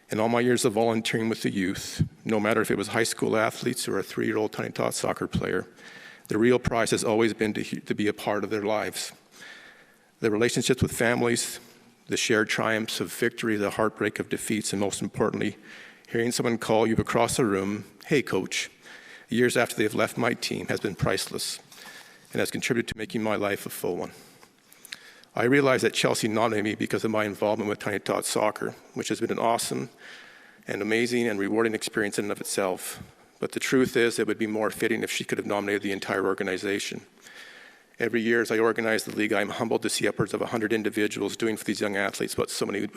In all my years of volunteering with the youth, no matter if it was high school athletes or a 3-year-old Tiny Tot soccer player, the real prize has always been to be a part of their lives. The relationships with families, the shared triumphs of victory, the heartbreak of defeats, and most importantly, hearing someone call you across the room, "Hey, coach," years after they've left my team has been priceless and has contributed to making my life a full one. I realize that Chelsea nominated me because of my involvement with Tiny Tot Soccer, which has been an awesome and amazing and rewarding experience in and of itself. But the truth is, it would be more fitting if she could have nominated the entire organization. Every year as I organize the league, I'm humbled to see upwards of 100 individuals doing for these young athletes what so many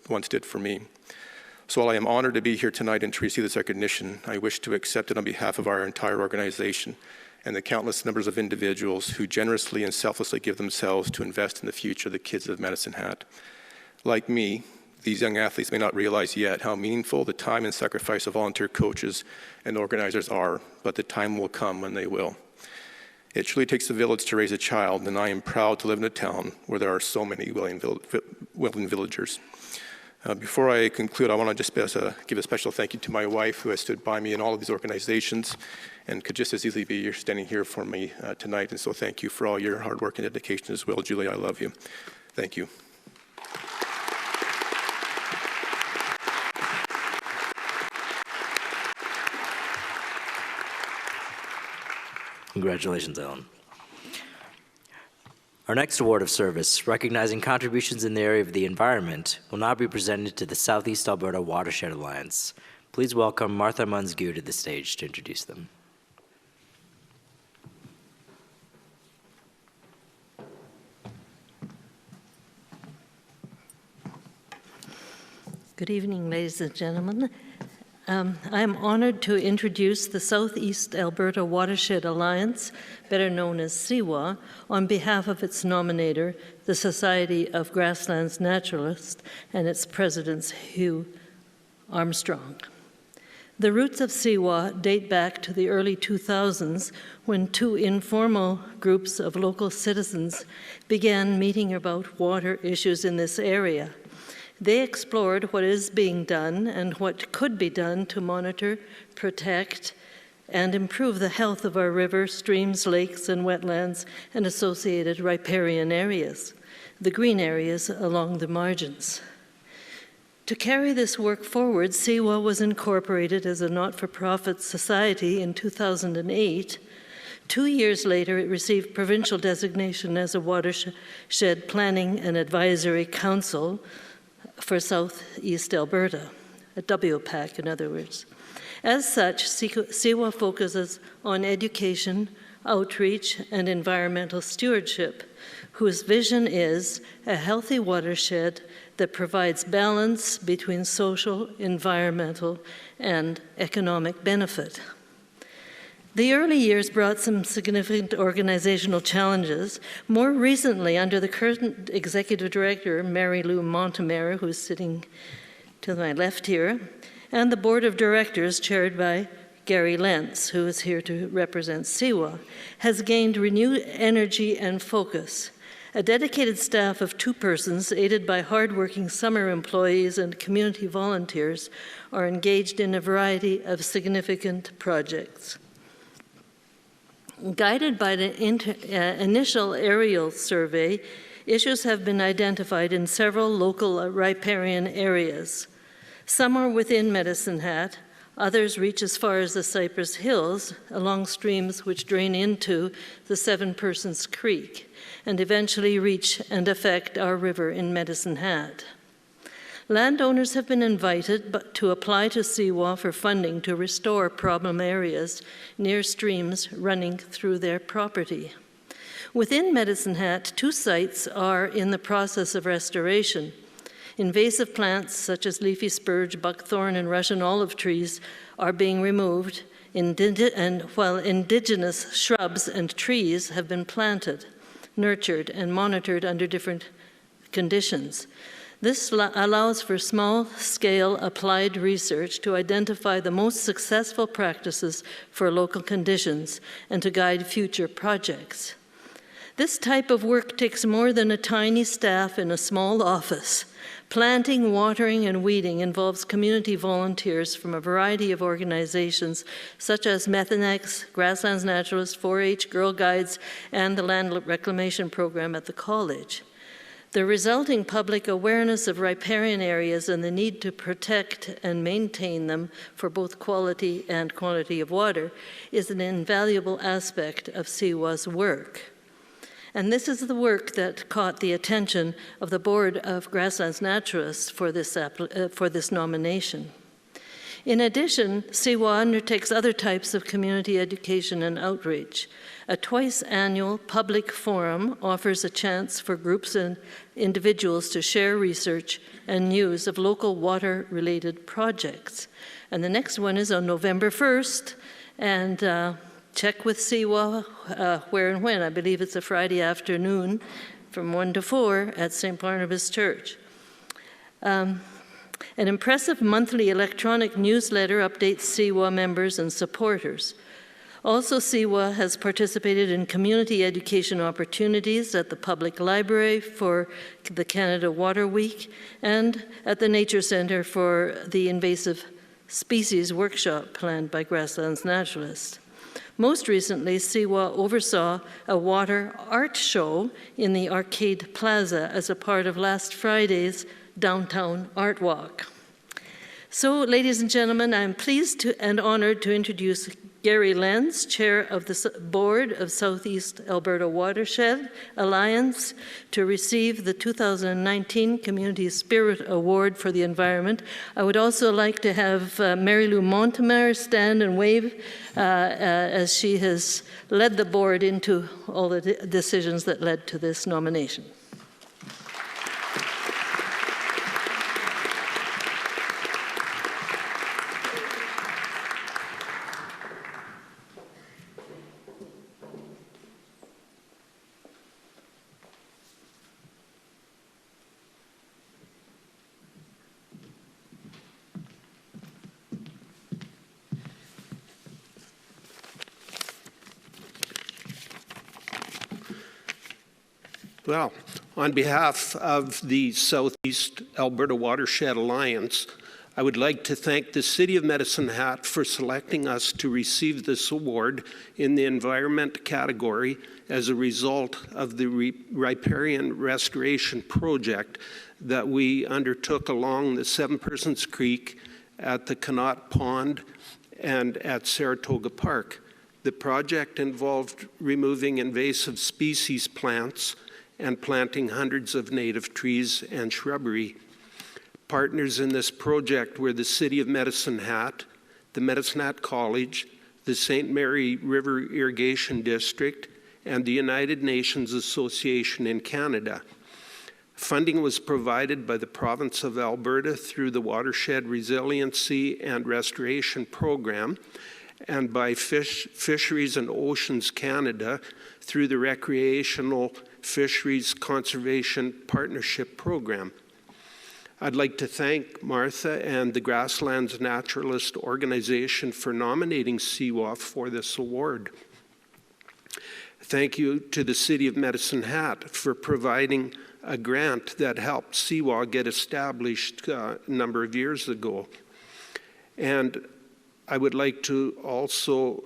once did for me. So while I am honored to be here tonight and to receive this recognition, I wish to accept it on behalf of our entire organization and the countless numbers of individuals who generously and selflessly give themselves to invest in the future of the kids of Medicine Hat. Like me, these young athletes may not realize yet how meaningful the time and sacrifice of volunteer coaches and organizers are, but the time will come when they will. It truly takes a village to raise a child, and I am proud to live in a town where there are so many willing villagers. Before I conclude, I want to just give a special thank you to my wife, who has stood by me in all of these organizations and could just as easily be here standing here for me tonight. And so thank you for all your hard work and dedication as well. Julie, I love you. Thank you. Congratulations, Ellen. Our next award of service, recognizing contributions in the area of the environment, will now be presented to the Southeast Alberta Watershed Alliance. Please welcome Martha Munsgue to the stage to introduce them. Good evening, ladies and gentlemen. I am honored to introduce the Southeast Alberta Watershed Alliance, better known as SIWA, on behalf of its nominator, the Society of Grasslands Naturalists, and its president, Hugh Armstrong. The roots of SIWA date back to the early 2000s, when two informal groups of local citizens began meeting about water issues in this area. They explored what is being done and what could be done to monitor, protect, and improve the health of our rivers, streams, lakes, and wetlands, and associated riparian areas, the green areas along the margins. To carry this work forward, SIWA was incorporated as a not-for-profit society in 2008. 2 years later, it received provincial designation as a watershed planning and advisory council for Southeast Alberta, a WPAC in other words. As such, SIWA focuses on education, outreach, and environmental stewardship, whose vision is a healthy watershed that provides balance between social, environmental, and economic benefit. The early years brought some significant organizational challenges. More recently, under the current executive director, Mary Lou Montemare, who's sitting to my left here, and the board of directors, chaired by Gary Lentz, who is here to represent SIWA, has gained renewed energy and focus. A dedicated staff of 2 persons, aided by hardworking summer employees and community volunteers, are engaged in a variety of significant projects. Guided by the initial aerial survey, issues have been identified in several local riparian areas. Some are within Medicine Hat, others reach as far as the Cypress Hills, along streams which drain into the Seven Persons Creek, and eventually reach and affect our river in Medicine Hat. Landowners have been invited to apply to SIWA for funding to restore problem areas near streams running through their property. Within Medicine Hat, 2 sites are in the process of restoration. Invasive plants such as leafy spurge, buckthorn, and Russian olive trees are being removed, while indigenous shrubs and trees have been planted, nurtured, and monitored under different conditions. This allows for small-scale applied research to identify the most successful practices for local conditions and to guide future projects. This type of work takes more than a tiny staff in a small office. Planting, watering, and weeding involves community volunteers from a variety of organizations such as Methanex, Grasslands Naturalists, 4-H, Girl Guides, and the Land Reclamation Program at the college. The resulting public awareness of riparian areas and the need to protect and maintain them for both quality and quantity of water is an invaluable aspect of CIWA's work. And this is the work that caught the attention of the Board of Grasslands Naturalists for this nomination. In addition, CIWA undertakes other types of community education and outreach. A twice-annual public forum offers a chance for groups and individuals to share research and news of local water-related projects. And the next one is on November 1st, and check with CIWA where and when. I believe it's a Friday afternoon from 1 to 4 at St. Barnabas Church. An impressive monthly electronic newsletter updates CIWA members and supporters. Also, CIWA has participated in community education opportunities at the Public Library for the Canada Water Week and at the Nature Centre for the Invasive Species Workshop planned by Grasslands Naturalists. Most recently, CIWA oversaw a water art show in the Arcade Plaza as a part of last Friday's Downtown Art Walk. So, ladies and gentlemen, I'm pleased and honored to introduce Gary Lenz, Chair of the Board of Southeast Alberta Watershed Alliance, to receive the 2019 Community Spirit Award for the Environment. I would also like to have Mary Lou Montemare stand and wave as she has led the board into all the decisions that led to this nomination. Well, on behalf of the Southeast Alberta Watershed Alliance, I would like to thank the City of Medicine Hat for selecting us to receive this award in the environment category as a result of the riparian restoration project that we undertook along the Seven Persons Creek, at the Connaught Pond, and at Saratoga Park. The project involved removing invasive species plants and planting hundreds of native trees and shrubbery. Partners in this project were the City of Medicine Hat, the Medicine Hat College, the St. Mary River Irrigation District, and the United Nations Association in Canada. Funding was provided by the province of Alberta through the Watershed Resiliency and Restoration Program and by Fisheries and Oceans Canada through the Recreational Fisheries Conservation Partnership Program. I'd like to thank Martha and the Grasslands Naturalist Organization for nominating CIWA for this award. Thank you to the City of Medicine Hat for providing a grant that helped CIWA get established a number of years ago. And I would like to also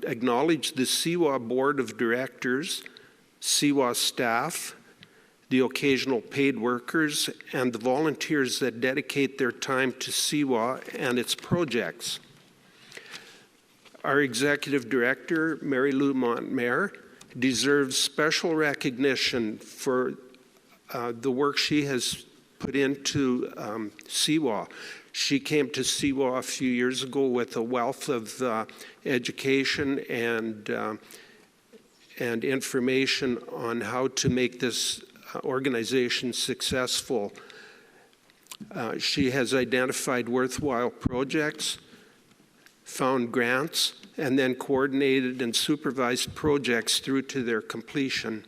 acknowledge the CIWA Board of Directors, CIWA staff, the occasional paid workers, and the volunteers that dedicate their time to CIWA and its projects. Our Executive Director, Mary Lou Montemare, deserves special recognition for the work she has put into CIWA. She came to CIWA a few years ago with a wealth of education and information on how to make this organization successful. She has identified worthwhile projects, found grants, and then coordinated and supervised projects through to their completion.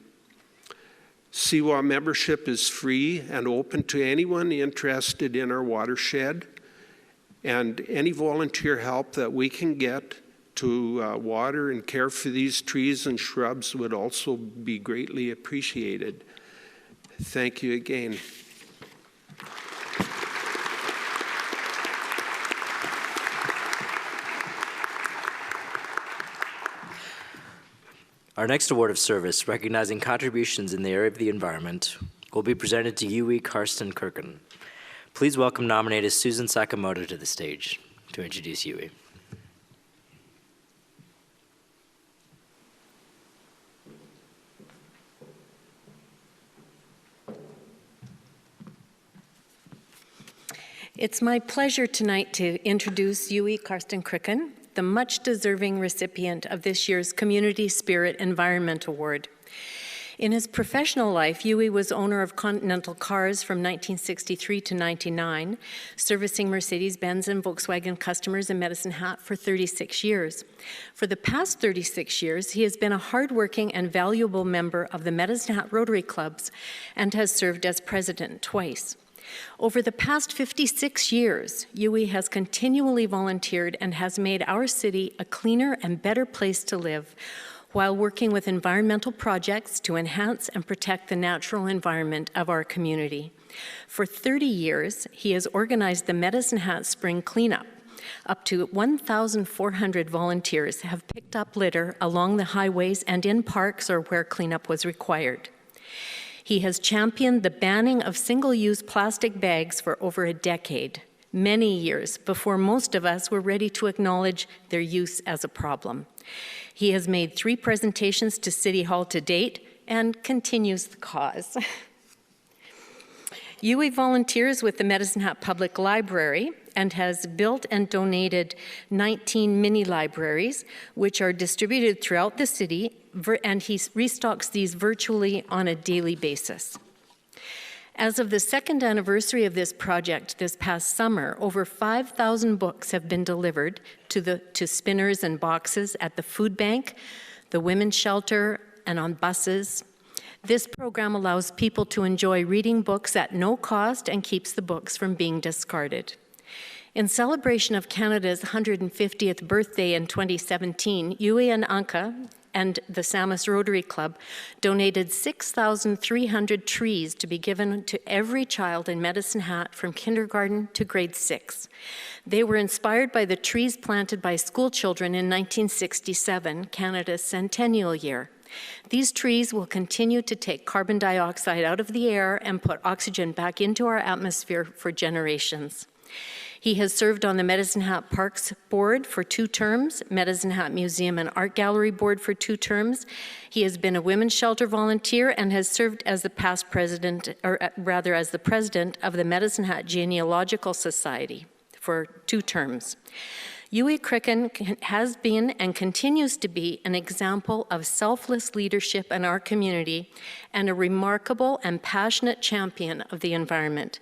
CWA membership is free and open to anyone interested in our watershed, and any volunteer help that we can get to water and care for these trees and shrubs would also be greatly appreciated. Thank you again. Our next award of service, recognizing contributions in the area of the environment, will be presented to Yui Karsten Kirken. Please welcome nominated Susan Sakamoto to the stage to introduce Yui. It's my pleasure tonight to introduce Yui Karsten Kirken, the much-deserving recipient of this year's Community Spirit Environment Award. In his professional life, Yui was owner of Continental Cars from 1963 to 1999, servicing Mercedes-Benz and Volkswagen customers in Medicine Hat for 36 years. For the past 36 years, he has been a hardworking and valuable member of the Medicine Hat Rotary Clubs and has served as president twice. Over the past 56 years, Yui has continually volunteered and has made our city a cleaner and better place to live while working with environmental projects to enhance and protect the natural environment of our community. For 30 years, he has organized the Medicine Hat Spring Cleanup. Up to 1,400 volunteers have picked up litter along the highways and in parks or where cleanup was required. He has championed the banning of single-use plastic bags for over a decade, many years before most of us were ready to acknowledge their use as a problem. He has made 3 presentations to City Hall to date and continues the cause. Yui volunteers with the Medicine Hat Public Library and has built and donated 19 mini libraries, which are distributed throughout the city, and he restocks these virtually on a daily basis. As of the 2nd anniversary of this project this past summer, over 5,000 books have been delivered to spinners and boxes at the food bank, the women's shelter, and on buses. This program allows people to enjoy reading books at no cost and keeps the books from being discarded. In celebration of Canada's 150th birthday in 2017, Yui and Anka and the Samus Rotary Club donated 6,300 trees to be given to every child in Medicine Hat from kindergarten to grade 6. They were inspired by the trees planted by school children in 1967, Canada's centennial year. These trees will continue to take carbon dioxide out of the air and put oxygen back into our atmosphere for generations. He has served on the Medicine Hat Parks Board for 2 terms, Medicine Hat Museum and Art Gallery Board for 2 terms. He has been a women's shelter volunteer and has served as the past president, or rather as the president of the Medicine Hat Genealogical Society for 2 terms. Yui Kirken has been and continues to be an example of selfless leadership in our community and a remarkable and passionate champion of the environment.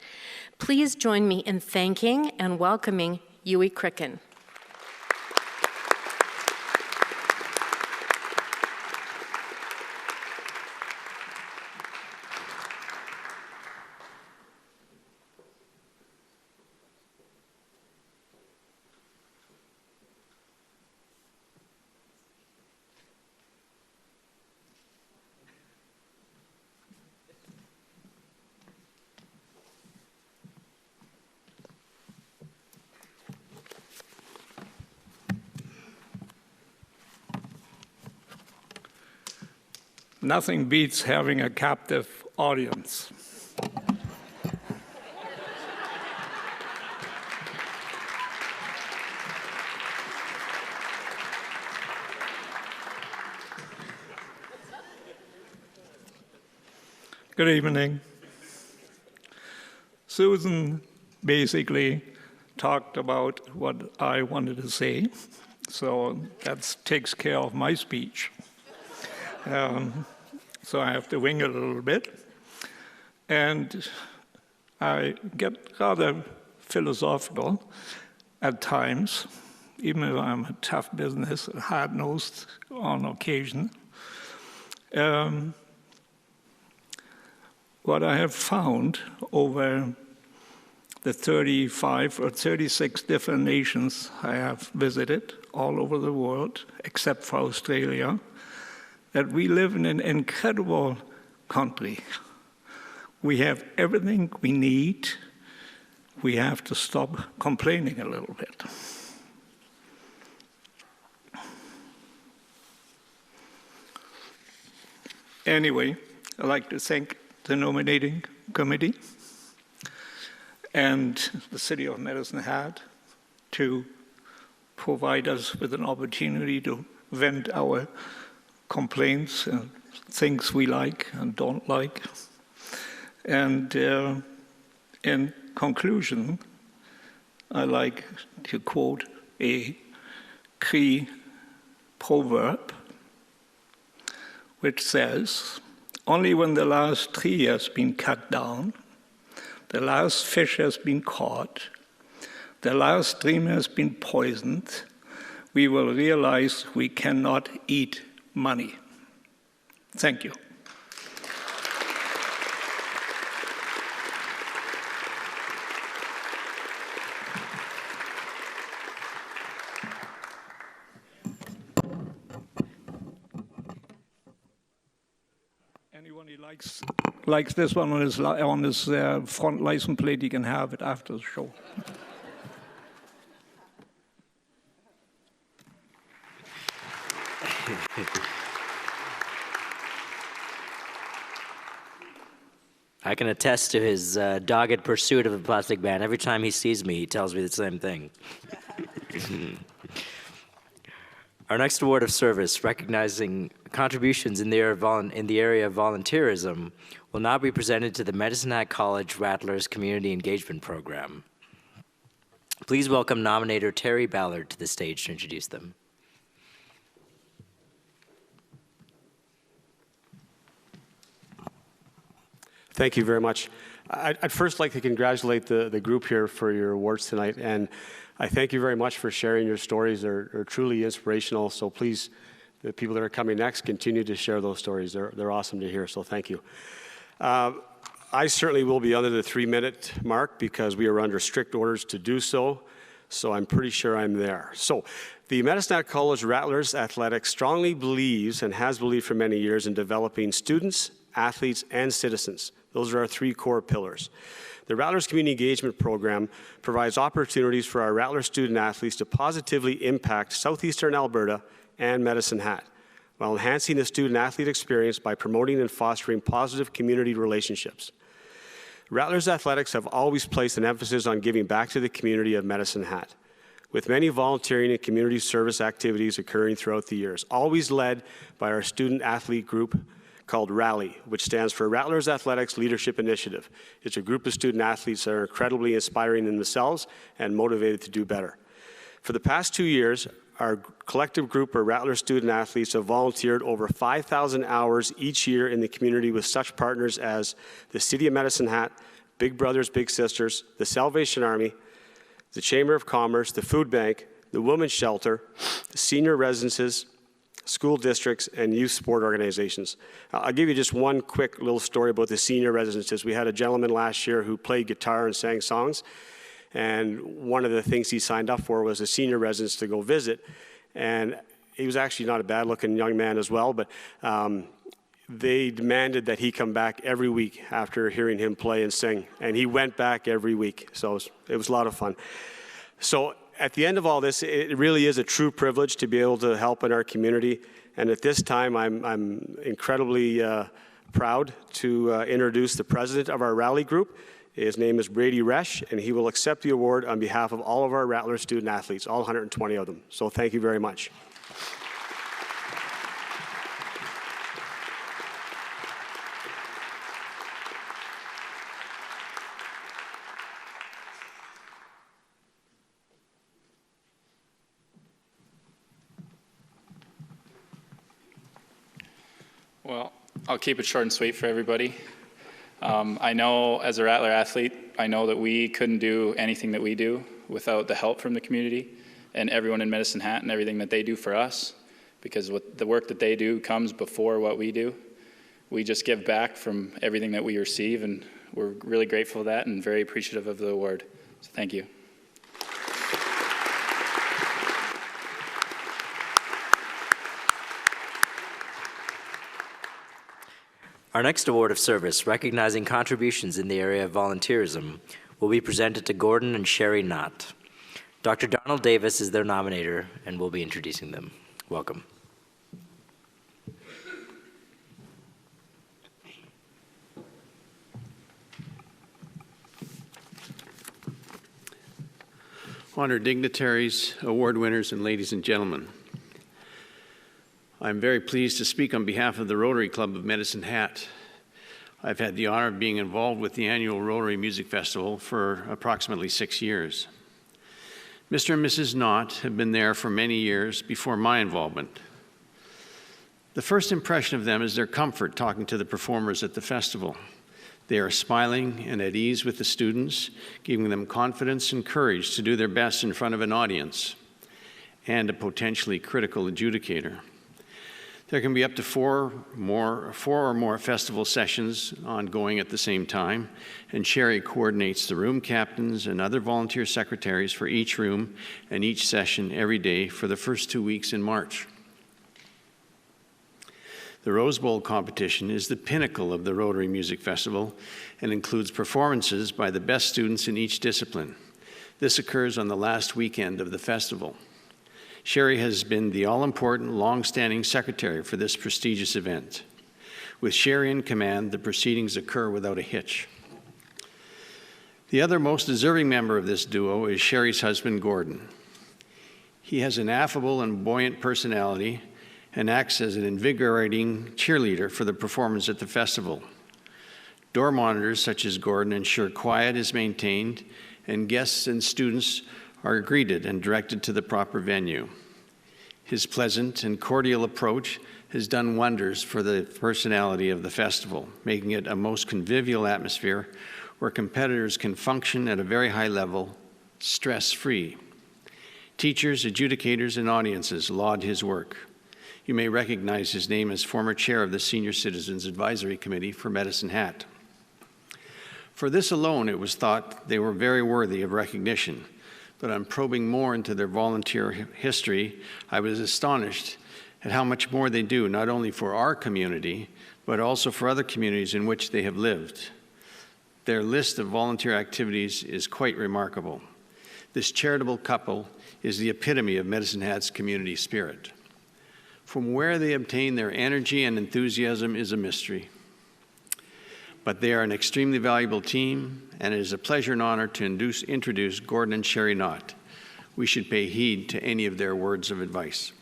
Please join me in thanking and welcoming Yui Kirken. Nothing beats having a captive audience. Good evening. Susan basically talked about what I wanted to say, so that takes care of my speech. So I have to wing it a little bit. And I get rather philosophical at times, even if I'm a tough business, hard-nosed on occasion. what I have found over the 35 or 36 different nations I have visited all over the world, except for Australia, that we live in an incredible country. We have everything we need. We have to stop complaining a little bit. Anyway, I'd like to thank the nominating committee and the City of Medicine Hat to provide us with an opportunity to vent our complaints and things we like and don't like. And in conclusion, I like to quote a Cree proverb, which says, "Only when the last tree has been cut down, the last fish has been caught, the last stream has been poisoned, we will realize we cannot eat money." Thank you. Anyone who likes this one on his front license plate, you can have it after the show. I can attest to his dogged pursuit of the plastic ban. Every time he sees me, he tells me the same thing. Our next award of service, recognizing contributions in the area of volunteerism, will now be presented to the Medicine Hat College Rattlers Community Engagement Program. Please welcome nominator Terry Ballard to the stage to introduce them. Thank you very much. I'd first like to congratulate the group here for your awards tonight, and I thank you very much for sharing your stories. They're truly inspirational, so please, the people that are coming next, continue to share those stories. They're awesome to hear, so thank you. I certainly will be under the 3-minute mark because we are under strict orders to do so, so I'm pretty sure I'm there. So, the Medicine Hat College Rattlers Athletics strongly believes and has believed for many years in developing students, athletes, and citizens. Those are our 3 core pillars. The Rattlers Community Engagement Program provides opportunities for our Rattler student athletes to positively impact southeastern Alberta and Medicine Hat, while enhancing the student athlete experience by promoting and fostering positive community relationships. Rattlers Athletics have always placed an emphasis on giving back to the community of Medicine Hat, with many volunteering and community service activities occurring throughout the years, always led by our student athlete group called RALLY, which stands for Rattlers Athletics Leadership Initiative. It's a group of student athletes that are incredibly inspiring in themselves and motivated to do better. For the past 2 years, our collective group of Rattler student athletes have volunteered over 5,000 hours each year in the community with such partners as the City of Medicine Hat, Big Brothers Big Sisters, the Salvation Army, the Chamber of Commerce, the Food Bank, the Women's Shelter, the senior residences, school districts, and youth sport organizations. I'll give you just one quick little story about the senior residences. We had a gentleman last year who played guitar and sang songs, and one of the things he signed up for was a senior residence to go visit. And he was actually not a bad-looking young man as well, but they demanded that he come back every week after hearing him play and sing, and he went back every week, so it was a lot of fun. So at the end of all this, it really is a true privilege to be able to help in our community, and at this time, I'm incredibly proud to introduce the president of our rally group. His name is Brady Resch, and he will accept the award on behalf of all of our Rattler student athletes, all 120 of them. So thank you very much. Well, I'll keep it short and sweet for everybody. I know as a Rattler athlete, I know that we couldn't do anything that we do without the help from the community and everyone in Medicine Hat and everything that they do for us, because the work that they do comes before what we do. we just give back from everything that we receive, and we're really grateful for that and very appreciative of the award. So thank you. Our next award of service, recognizing contributions in the area of volunteerism, will be presented to Gordon and Sherry Knott. Dr. Donald Davis is their nominator and will be introducing them. Welcome. Honored dignitaries, award winners, and ladies and gentlemen, I'm very pleased to speak on behalf of the Rotary Club of Medicine Hat. I've had the honor of being involved with the annual Rotary Music Festival for approximately 6 years. Mr. and Mrs. Knott have been there for many years before my involvement. The first impression of them is their comfort talking to the performers at the festival. They are smiling and at ease with the students, giving them confidence and courage to do their best in front of an audience and a potentially critical adjudicator. There can be up to four or more festival sessions ongoing at the same time, and Sherry coordinates the room captains and other volunteer secretaries for each room and each session every day for the first 2 weeks in March. The Rose Bowl competition is the pinnacle of the Rotary Music Festival and includes performances by the best students in each discipline. This occurs on the last weekend of the festival. Sherry has been the all-important, long-standing secretary for this prestigious event. With Sherry in command, the proceedings occur without a hitch. The other most deserving member of this duo is Sherry's husband, Gordon. He has an affable and buoyant personality and acts as an invigorating cheerleader for the performance at the festival. Door monitors such as Gordon ensure quiet is maintained and guests and students are greeted and directed to the proper venue. His pleasant and cordial approach has done wonders for the personality of the festival, making it a most convivial atmosphere where competitors can function at a very high level, stress-free. Teachers, adjudicators, and audiences laud his work. You may recognize his name as former chair of the Senior Citizens Advisory Committee for Medicine Hat. For this alone, it was thought they were very worthy of recognition, but on probing more into their volunteer history, I was astonished at how much more they do, not only for our community, but also for other communities in which they have lived. Their list of volunteer activities is quite remarkable. This charitable couple is the epitome of Medicine Hat's community spirit. From where they obtain their energy and enthusiasm is a mystery. But they are an extremely valuable team, and it is a pleasure and honor to introduce Gordon and Sherry Knott. We should pay heed to any of their words of advice.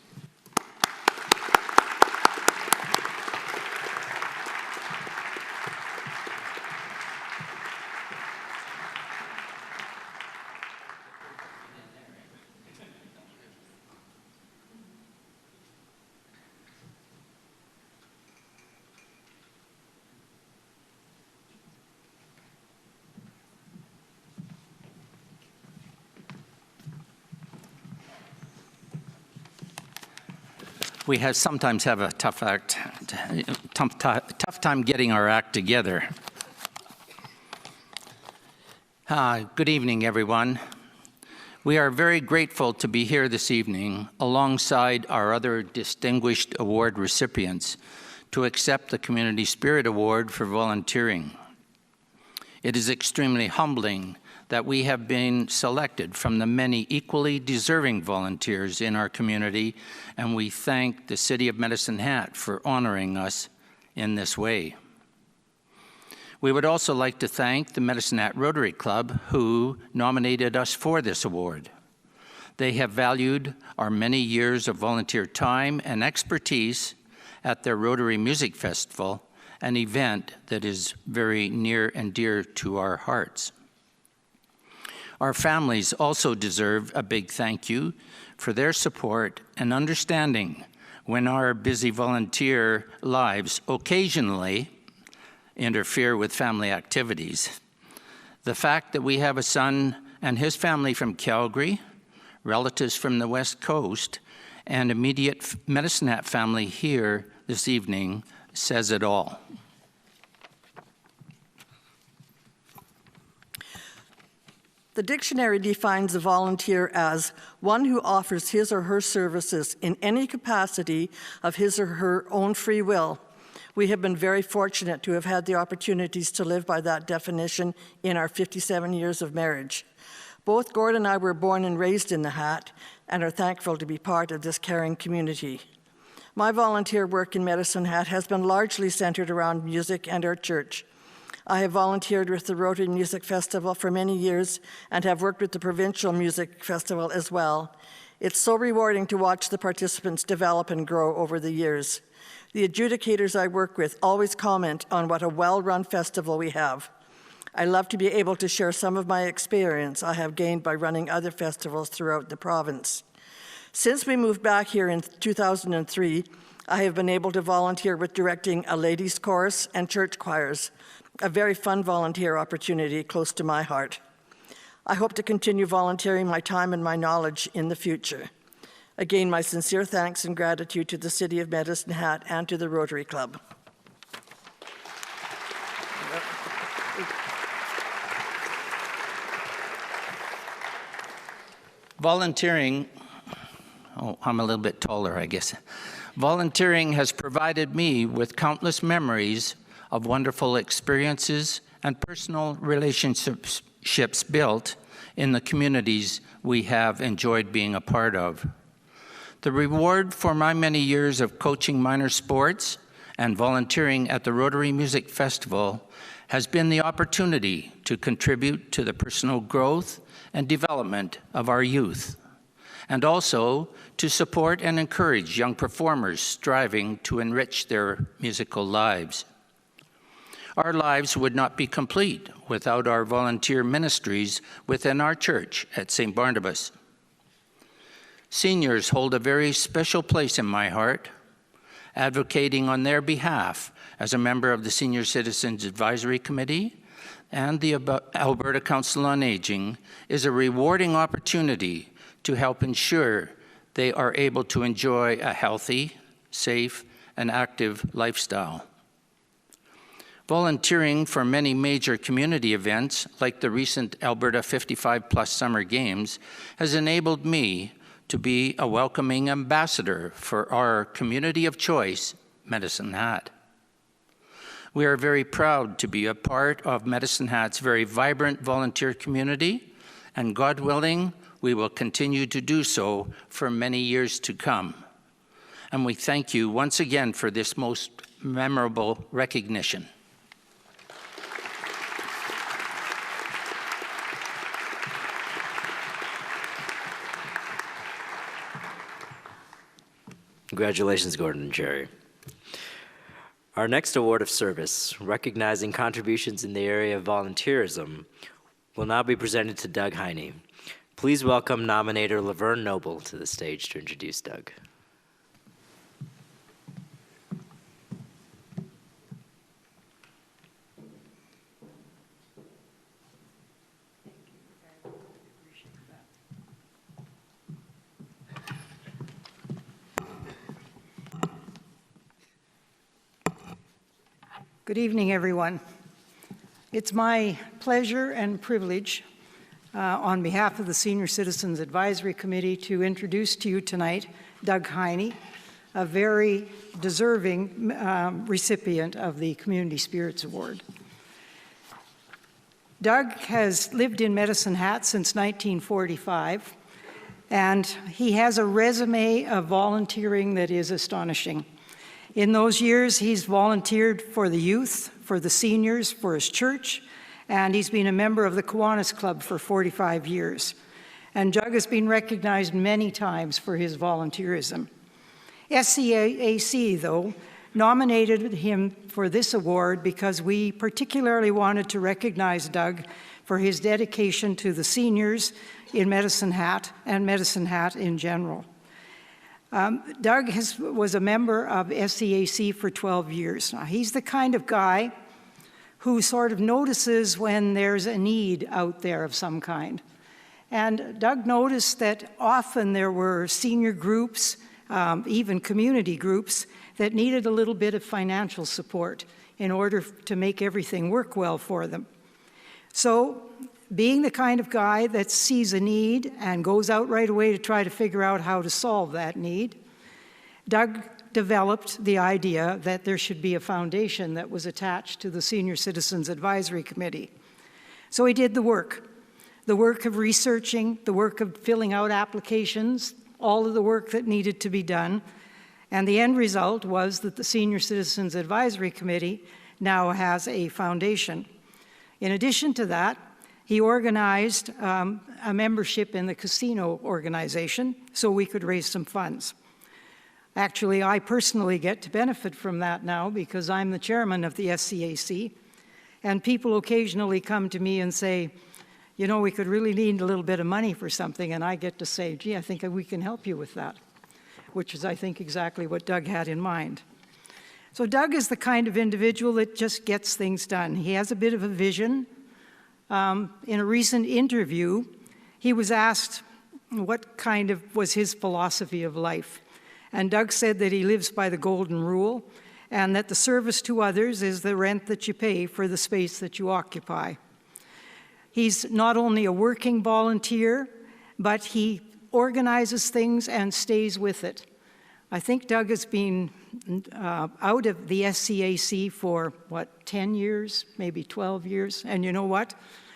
We sometimes have a tough time getting our act together. Good evening, everyone. We are very grateful to be here this evening alongside our other distinguished award recipients to accept the Community Spirit Award for volunteering. It is extremely humbling that we have been selected from the many equally deserving volunteers in our community, and we thank the City of Medicine Hat for honoring us in this way. We would also like to thank the Medicine Hat Rotary Club, who nominated us for this award. They have valued our many years of volunteer time and expertise at their Rotary Music Festival, an event that is very near and dear to our hearts. Our families also deserve a big thank you for their support and understanding when our busy volunteer lives occasionally interfere with family activities. The fact that we have a son and his family from Calgary, relatives from the West Coast, and immediate Medicine Hat family here this evening says it all. The dictionary defines a volunteer as one who offers his or her services in any capacity of his or her own free will. We have been very fortunate to have had the opportunities to live by that definition in our 57 years of marriage. Both Gord and I were born and raised in the Hat and are thankful to be part of this caring community. My volunteer work in Medicine Hat has been largely centered around music and our church. I have volunteered with the Rotary Music Festival for many years and have worked with the Provincial Music Festival as well. It's so rewarding to watch the participants develop and grow over the years. The adjudicators I work with always comment on what a well-run festival we have. I love to be able to share some of my experience I have gained by running other festivals throughout the province. Since we moved back here in 2003, I have been able to volunteer with directing a ladies' chorus and church choirs, a very fun volunteer opportunity close to my heart. I hope to continue volunteering my time and my knowledge in the future. Again, my sincere thanks and gratitude to the City of Medicine Hat and to the Rotary Club. Volunteering, I'm a little bit taller, I guess. Volunteering has provided me with countless memories of wonderful experiences and personal relationships built in the communities we have enjoyed being a part of. The reward for my many years of coaching minor sports and volunteering at the Rotary Music Festival has been the opportunity to contribute to the personal growth and development of our youth, and also to support and encourage young performers striving to enrich their musical lives. Our lives would not be complete without our volunteer ministries within our church at St. Barnabas. Seniors hold a very special place in my heart. Advocating on their behalf as a member of the Senior Citizens Advisory Committee and the Alberta Council on Aging is a rewarding opportunity to help ensure they are able to enjoy a healthy, safe, and active lifestyle. Volunteering for many major community events, like the recent Alberta 55+ Summer Games, has enabled me to be a welcoming ambassador for our community of choice, Medicine Hat. We are very proud to be a part of Medicine Hat's very vibrant volunteer community, and God willing, we will continue to do so for many years to come. And we thank you once again for this most memorable recognition. Congratulations, Gordon and Jerry. Our next award of service, recognizing contributions in the area of volunteerism, will now be presented to Doug Heine. Please welcome nominator Laverne Noble to the stage to introduce Doug. Good evening, everyone. It's my pleasure and privilege on behalf of the Senior Citizens Advisory Committee to introduce to you tonight Doug Heine, a very deserving recipient of the Community Spirits Award. Doug has lived in Medicine Hat since 1945, and he has a resume of volunteering that is astonishing. In those years, he's volunteered for the youth, for the seniors, for his church, and he's been a member of the Kiwanis Club for 45 years. And Doug has been recognized many times for his volunteerism. SCAC, though, nominated him for this award because we particularly wanted to recognize Doug for his dedication to the seniors in Medicine Hat and Medicine Hat in general. Doug was a member of SCAC for 12 years. Now, he's the kind of guy who sort of notices when there's a need out there of some kind. And Doug noticed that often there were senior groups, even community groups, that needed a little bit of financial support in order to make everything work well for them. So, being the kind of guy that sees a need and goes out right away to try to figure out how to solve that need, Doug developed the idea that there should be a foundation that was attached to the Senior Citizens Advisory Committee. So he did the work of researching, the work of filling out applications, all of the work that needed to be done, and the end result was that the Senior Citizens Advisory Committee now has a foundation. In addition to that, he organized a membership in the casino organization so we could raise some funds. Actually, I personally get to benefit from that now because I'm the chairman of the SCAC, and people occasionally come to me and say, you know, we could really need a little bit of money for something, and I get to say, gee, I think we can help you with that, which is, I think, exactly what Doug had in mind. So Doug is the kind of individual that just gets things done. He has a bit of a vision. In a recent interview, he was asked what kind of was his philosophy of life. And Doug said that he lives by the golden rule and that the service to others is the rent that you pay for the space that you occupy. He's not only a working volunteer, but he organizes things and stays with it. I think Doug has been out of the SCAC for, 10 years, maybe 12 years. And you know what?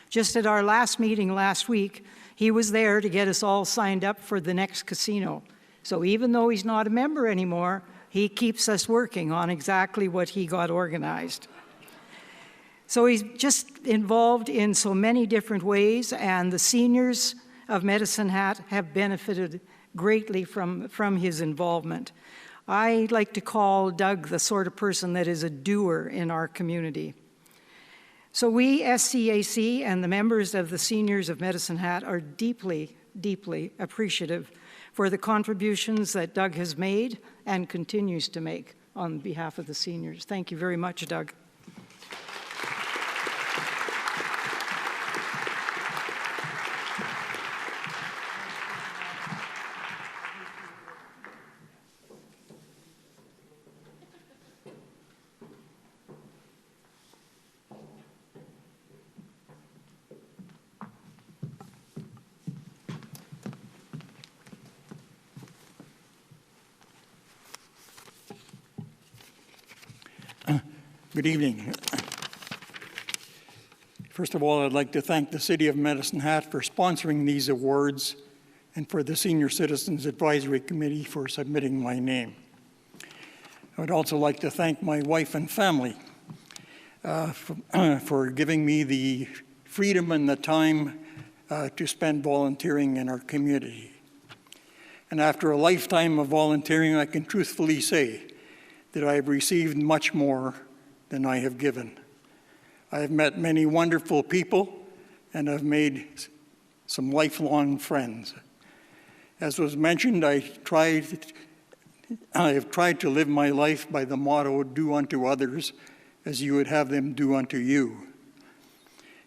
Just at our last meeting last week, he was there to get us all signed up for the next casino. So even though he's not a member anymore, he keeps us working on exactly what he got organized. So he's just involved in so many different ways, and the seniors of Medicine Hat have benefited greatly from his involvement. I like to call Doug the sort of person that is a doer in our community. So we, SCAC, and the members of the Seniors of Medicine Hat are deeply, deeply appreciative for the contributions that Doug has made and continues to make on behalf of the seniors. Thank you very much, Doug. Good evening. First of all, I'd like to thank the City of Medicine Hat for sponsoring these awards and for the Senior Citizens Advisory Committee for submitting my name. I would also like to thank my wife and family for giving me the freedom and the time to spend volunteering in our community. And after a lifetime of volunteering, I can truthfully say that I have received much more than I have given. I have met many wonderful people and I've made some lifelong friends. As was mentioned, I have tried to live my life by the motto, do unto others as you would have them do unto you.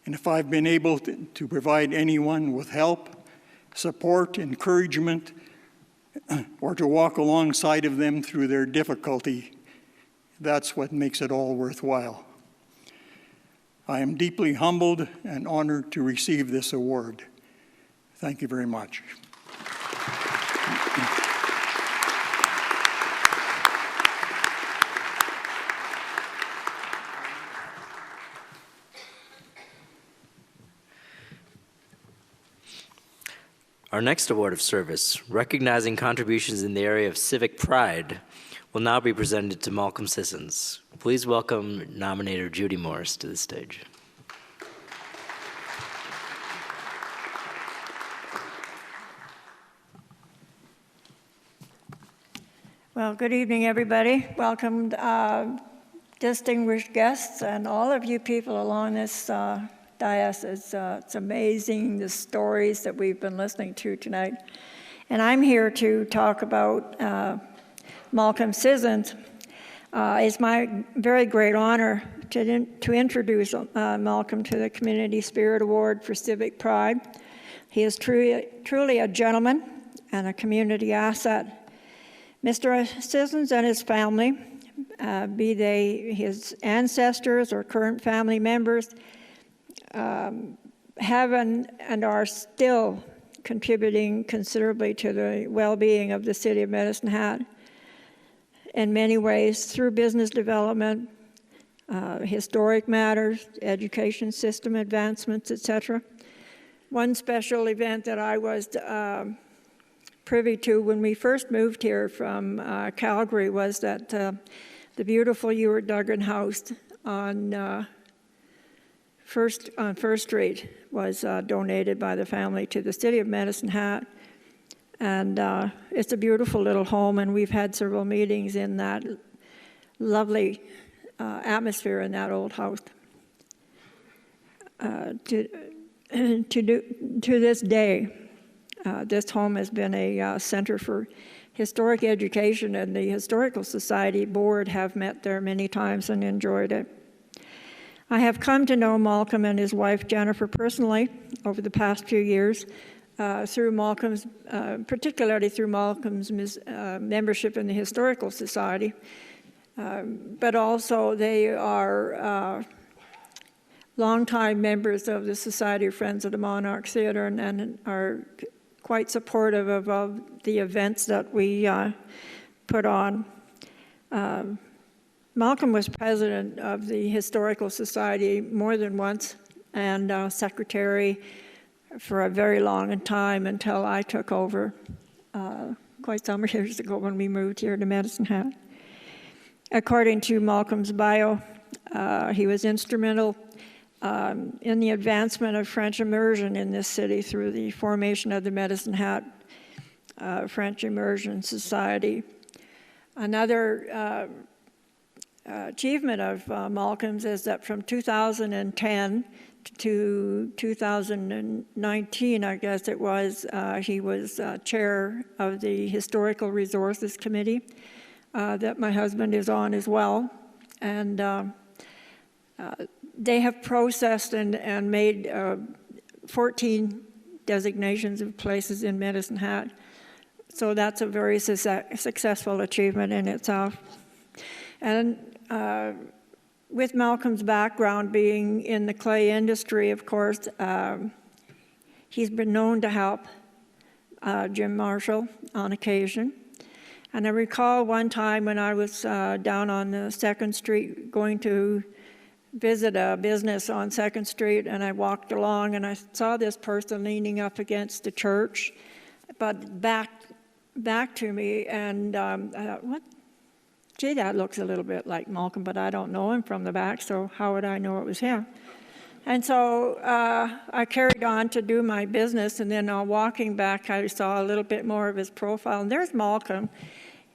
And if I've been able to provide anyone with help, support, encouragement, or to walk alongside of them through their difficulty, that's what makes it all worthwhile. I am deeply humbled and honored to receive this award. Thank you very much. Our next award of service, recognizing contributions in the area of civic pride, will now be presented to Malcolm Sissons. Please welcome nominator Judy Morris to the stage. Well, good evening, everybody. Welcome, distinguished guests, and all of you people along this dais. It's amazing, the stories that we've been listening to tonight. And I'm here to talk about Malcolm Sissons. It's my very great honor to introduce Malcolm to the Community Spirit Award for Civic Pride. He is truly a gentleman and a community asset. Mr. Sissons and his family, be they his ancestors or current family members, have and are still contributing considerably to the well-being of the city of Medicine Hat in many ways through business development, historic matters, education system advancements, etc. One special event that I was privy to when we first moved here from Calgary was that the beautiful Ewart Duggan House on First Street was donated by the family to the city of Medicine Hat. And it's a beautiful little home, and we've had several meetings in that lovely atmosphere in that old house. To this day, this home has been a center for historic education, and the Historical Society board have met there many times and enjoyed it. I have come to know Malcolm and his wife Jennifer personally over the past few years through Malcolm's, particularly through Malcolm's membership in the Historical Society, but also they are longtime members of the Society of Friends of the Monarch Theatre and are quite supportive of the events that we put on. Malcolm was president of the Historical Society more than once and secretary for a very long time until I took over quite some years ago when we moved here to Medicine Hat. According to Malcolm's bio, he was instrumental in the advancement of French immersion in this city through the formation of the Medicine Hat French Immersion Society. Another achievement of Malcolm's is that from 2010 to 2019, I guess it was, he was chair of the Historical Resources Committee that my husband is on as well. And they have processed and made 14 designations of places in Medicine Hat. So that's a very successful achievement in itself. And with Malcolm's background being in the clay industry, of course, he's been known to help Jim Marshall on occasion. And I recall one time when I was down on the 2nd Street going to visit a business on 2nd Street, and I walked along and I saw this person leaning up against the church, but back to me, and I thought, what? Gee, that looks a little bit like Malcolm, but I don't know him from the back, so how would I know it was him? And so I carried on to do my business, and then walking back, I saw a little bit more of his profile, and there's Malcolm.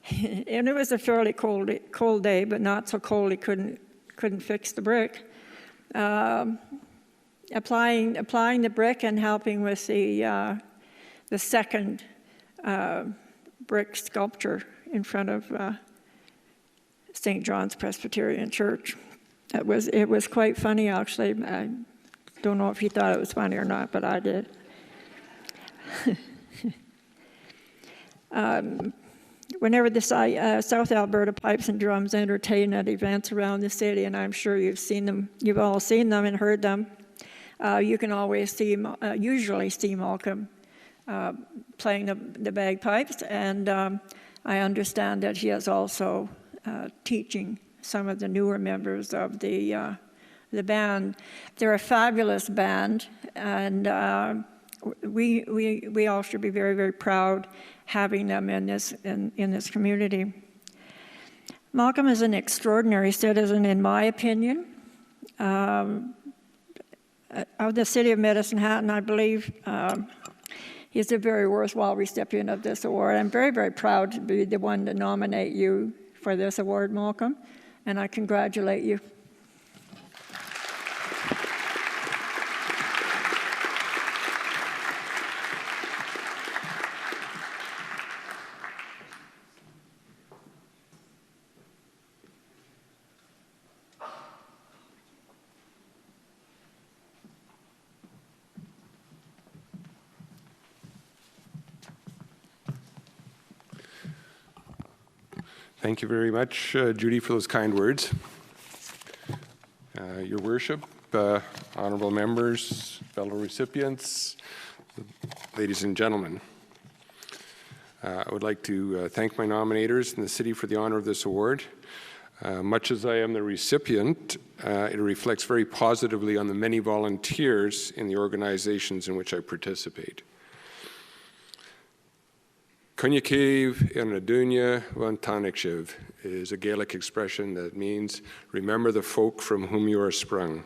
And it was a fairly cold day, but not so cold he couldn't fix the brick. Applying the brick and helping with the second brick sculpture in front of St. John's Presbyterian Church. It was quite funny, actually. I don't know if he thought it was funny or not, but I did. Whenever the South Alberta Pipes and Drums entertain at events around the city, and I'm sure you've all seen them and heard them, you can always usually see Malcolm playing the bagpipes, and I understand that he is also teaching some of the newer members of the band. They're a fabulous band, and we all should be very, very proud having them in this community. Malcolm is an extraordinary citizen, in my opinion, of the city of Medicine Hat, and I believe he's a very worthwhile recipient of this award. I'm very, very proud to be the one to nominate you for this award, Malcolm, and I congratulate you. Thank you very much, Judy, for those kind words. Your Worship, honorable members, fellow recipients, ladies and gentlemen. I would like to thank my nominators and the city for the honor of this award. Much as I am the recipient, it reflects very positively on the many volunteers in the organizations in which I participate. Kunyakav Inadunya Vantanikshив is a Gaelic expression that means, remember the folk from whom you are sprung.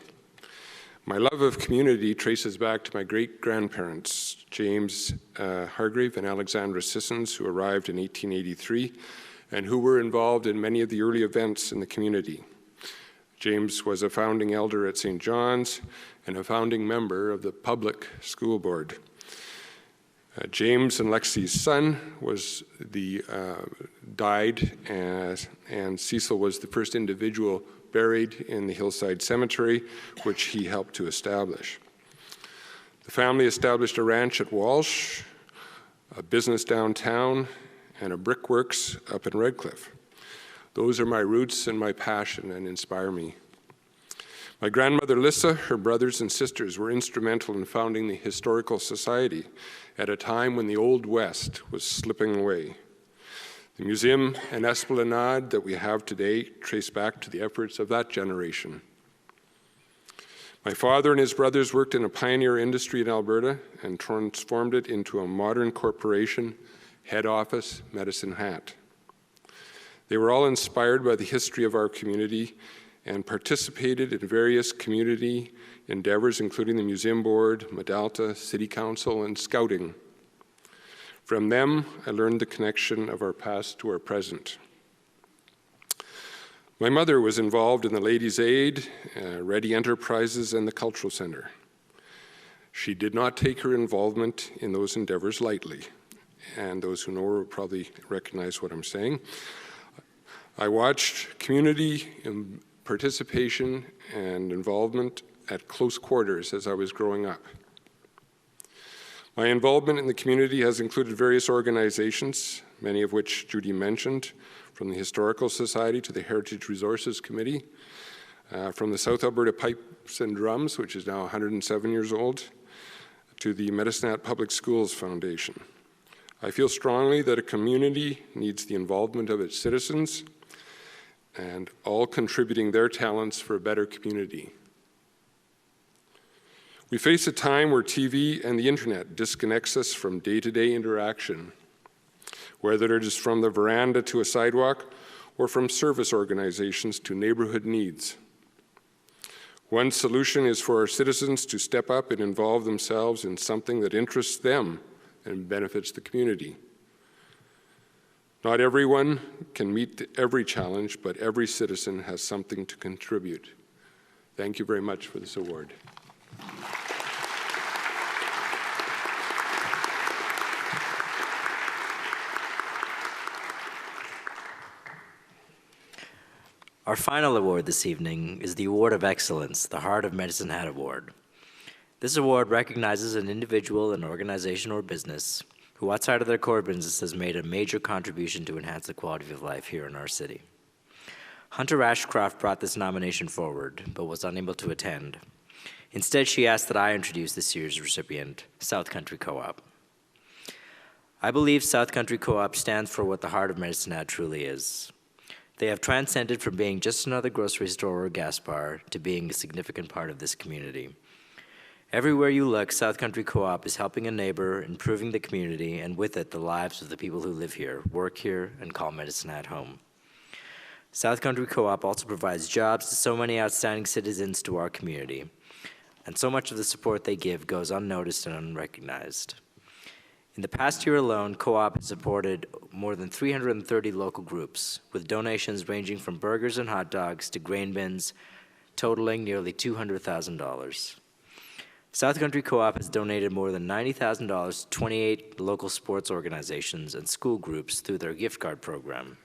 My love of community traces back to my great-grandparents, James Hargrave and Alexandra Sissons, who arrived in 1883 and who were involved in many of the early events in the community. James was a founding elder at St. John's and a founding member of the public school board. James and Lexi's son died, and Cecil was the first individual buried in the Hillside Cemetery, which he helped to establish. The family established a ranch at Walsh, a business downtown, and a brickworks up in Redcliffe. Those are my roots and my passion and inspire me. My grandmother Lissa, her brothers and sisters were instrumental in founding the Historical Society at a time when the Old West was slipping away. The museum and esplanade that we have today trace back to the efforts of that generation. My father and his brothers worked in a pioneer industry in Alberta and transformed it into a modern corporation, head office, Medicine Hat. They were all inspired by the history of our community and participated in various community endeavors, including the Museum Board, Medalta, City Council, and Scouting. From them, I learned the connection of our past to our present. My mother was involved in the Ladies' Aid, Ready Enterprises, and the Cultural Center. She did not take her involvement in those endeavors lightly, and those who know her will probably recognize what I'm saying. I watched community participation and involvement at close quarters as I was growing up. My involvement in the community has included various organizations, many of which Judy mentioned, from the Historical Society to the Heritage Resources Committee, from the South Alberta Pipes and Drums, which is now 107 years old, to the Medicine Hat Public Schools Foundation. I feel strongly that a community needs the involvement of its citizens and all contributing their talents for a better community. We face a time where TV and the internet disconnects us from day-to-day interaction, whether it is from the veranda to a sidewalk or from service organizations to neighborhood needs. One solution is for our citizens to step up and involve themselves in something that interests them and benefits the community. Not everyone can meet every challenge, but every citizen has something to contribute. Thank you very much for this award. Our final award this evening is the Award of Excellence, the Heart of Medicine Hat Award. This award recognizes an individual, an organization, or business who outside of their core business has made a major contribution to enhance the quality of life here in our city. Hunter Ashcroft brought this nomination forward, but was unable to attend. Instead, she asked that I introduce this year's recipient, South Country Co-op. I believe South Country Co-op stands for what the heart of Medicine Hat truly is. They have transcended from being just another grocery store or gas bar to being a significant part of this community. Everywhere you look, South Country Co-op is helping a neighbor, improving the community, and with it, the lives of the people who live here, work here, and call Medicine Hat home. South Country Co-op also provides jobs to so many outstanding citizens to our community, and so much of the support they give goes unnoticed and unrecognized. In the past year alone, Co-op has supported more than 330 local groups, with donations ranging from burgers and hot dogs to grain bins, totaling nearly $200,000. South Country Co-op has donated more than $90,000 to 28 local sports organizations and school groups through their gift card program,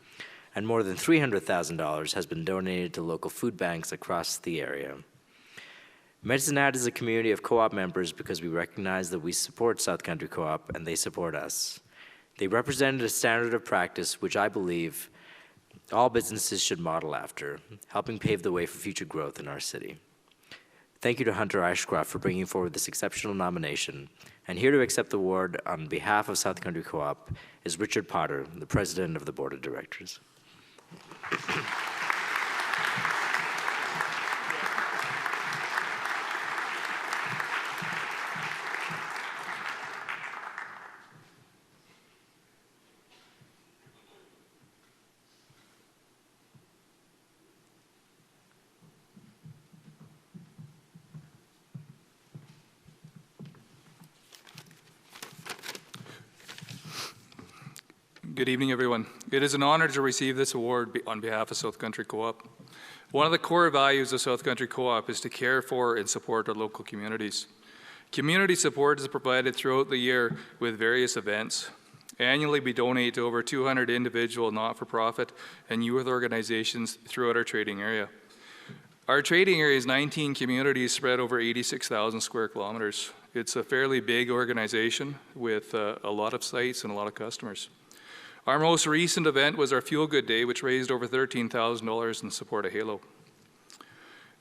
and more than $300,000 has been donated to local food banks across the area. Medicine Hat is a community of co-op members because we recognize that we support South Country Co-op and they support us. They represented a standard of practice which I believe all businesses should model after, helping pave the way for future growth in our city. Thank you to Hunter Ashcroft for bringing forward this exceptional nomination. And here to accept the award on behalf of South Country Co-op is Richard Potter, the President of the Board of Directors. Good evening, everyone. It is an honor to receive this award on behalf of South Country Co-op. One of the core values of South Country Co-op is to care for and support our local communities. Community support is provided throughout the year with various events. Annually, we donate to over 200 individual not-for-profit and youth organizations throughout our trading area. Our trading area is 19 communities spread over 86,000 square kilometers. It's a fairly big organization with a lot of sites and a lot of customers. Our most recent event was our Fuel Good Day, which raised over $13,000 in support of Halo.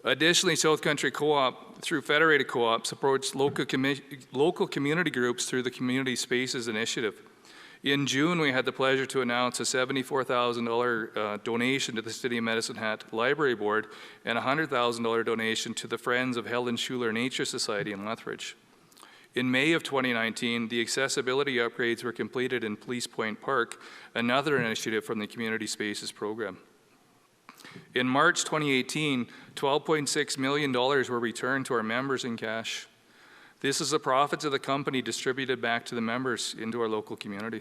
Additionally, South Country Co-op, through Federated Co-op, supports local community groups through the Community Spaces Initiative. In June, we had the pleasure to announce a $74,000 donation to the City of Medicine Hat Library Board and a $100,000 donation to the Friends of Helen Schuler Nature Society in Lethbridge. In May of 2019, the accessibility upgrades were completed in Police Point Park, another initiative from the Community Spaces program. In March 2018, $12.6 million were returned to our members in cash. This is the profits of the company distributed back to the members into our local community.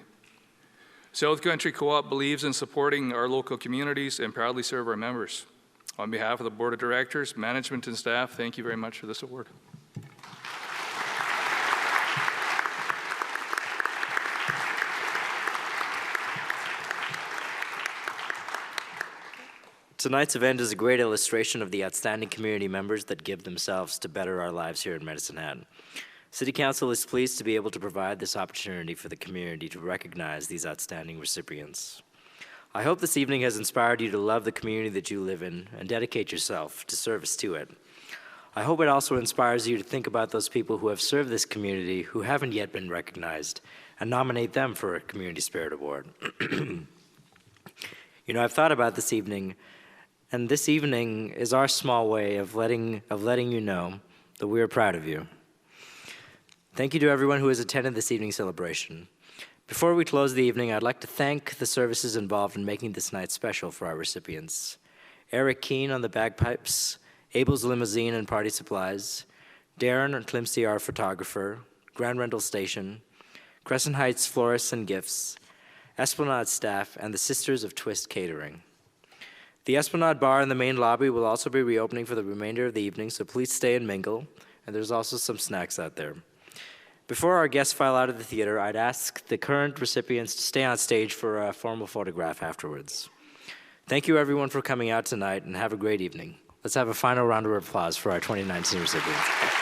South Country Co-op believes in supporting our local communities and proudly serve our members. On behalf of the Board of Directors, management, and staff, thank you very much for this award. Tonight's event is a great illustration of the outstanding community members that give themselves to better our lives here in Medicine Hat. City Council is pleased to be able to provide this opportunity for the community to recognize these outstanding recipients. I hope this evening has inspired you to love the community that you live in and dedicate yourself to service to it. I hope it also inspires you to think about those people who have served this community who haven't yet been recognized and nominate them for a Community Spirit Award. You know, I've thought about this evening, and this evening is our small way of letting you know that we are proud of you. Thank you to everyone who has attended this evening's celebration. Before we close the evening, I'd like to thank the services involved in making this night special for our recipients. Eric Keane on the bagpipes, Abel's Limousine and Party Supplies, Darren Klimsey, our photographer, Grand Rental Station, Crescent Heights Florists and Gifts, Esplanade staff, and the Sisters of Twist Catering. The Esplanade Bar in the main lobby will also be reopening for the remainder of the evening, so please stay and mingle, and there's also some snacks out there. Before our guests file out of the theater, I'd ask the current recipients to stay on stage for a formal photograph afterwards. Thank you everyone for coming out tonight, and have a great evening. Let's have a final round of applause for our 2019 recipients.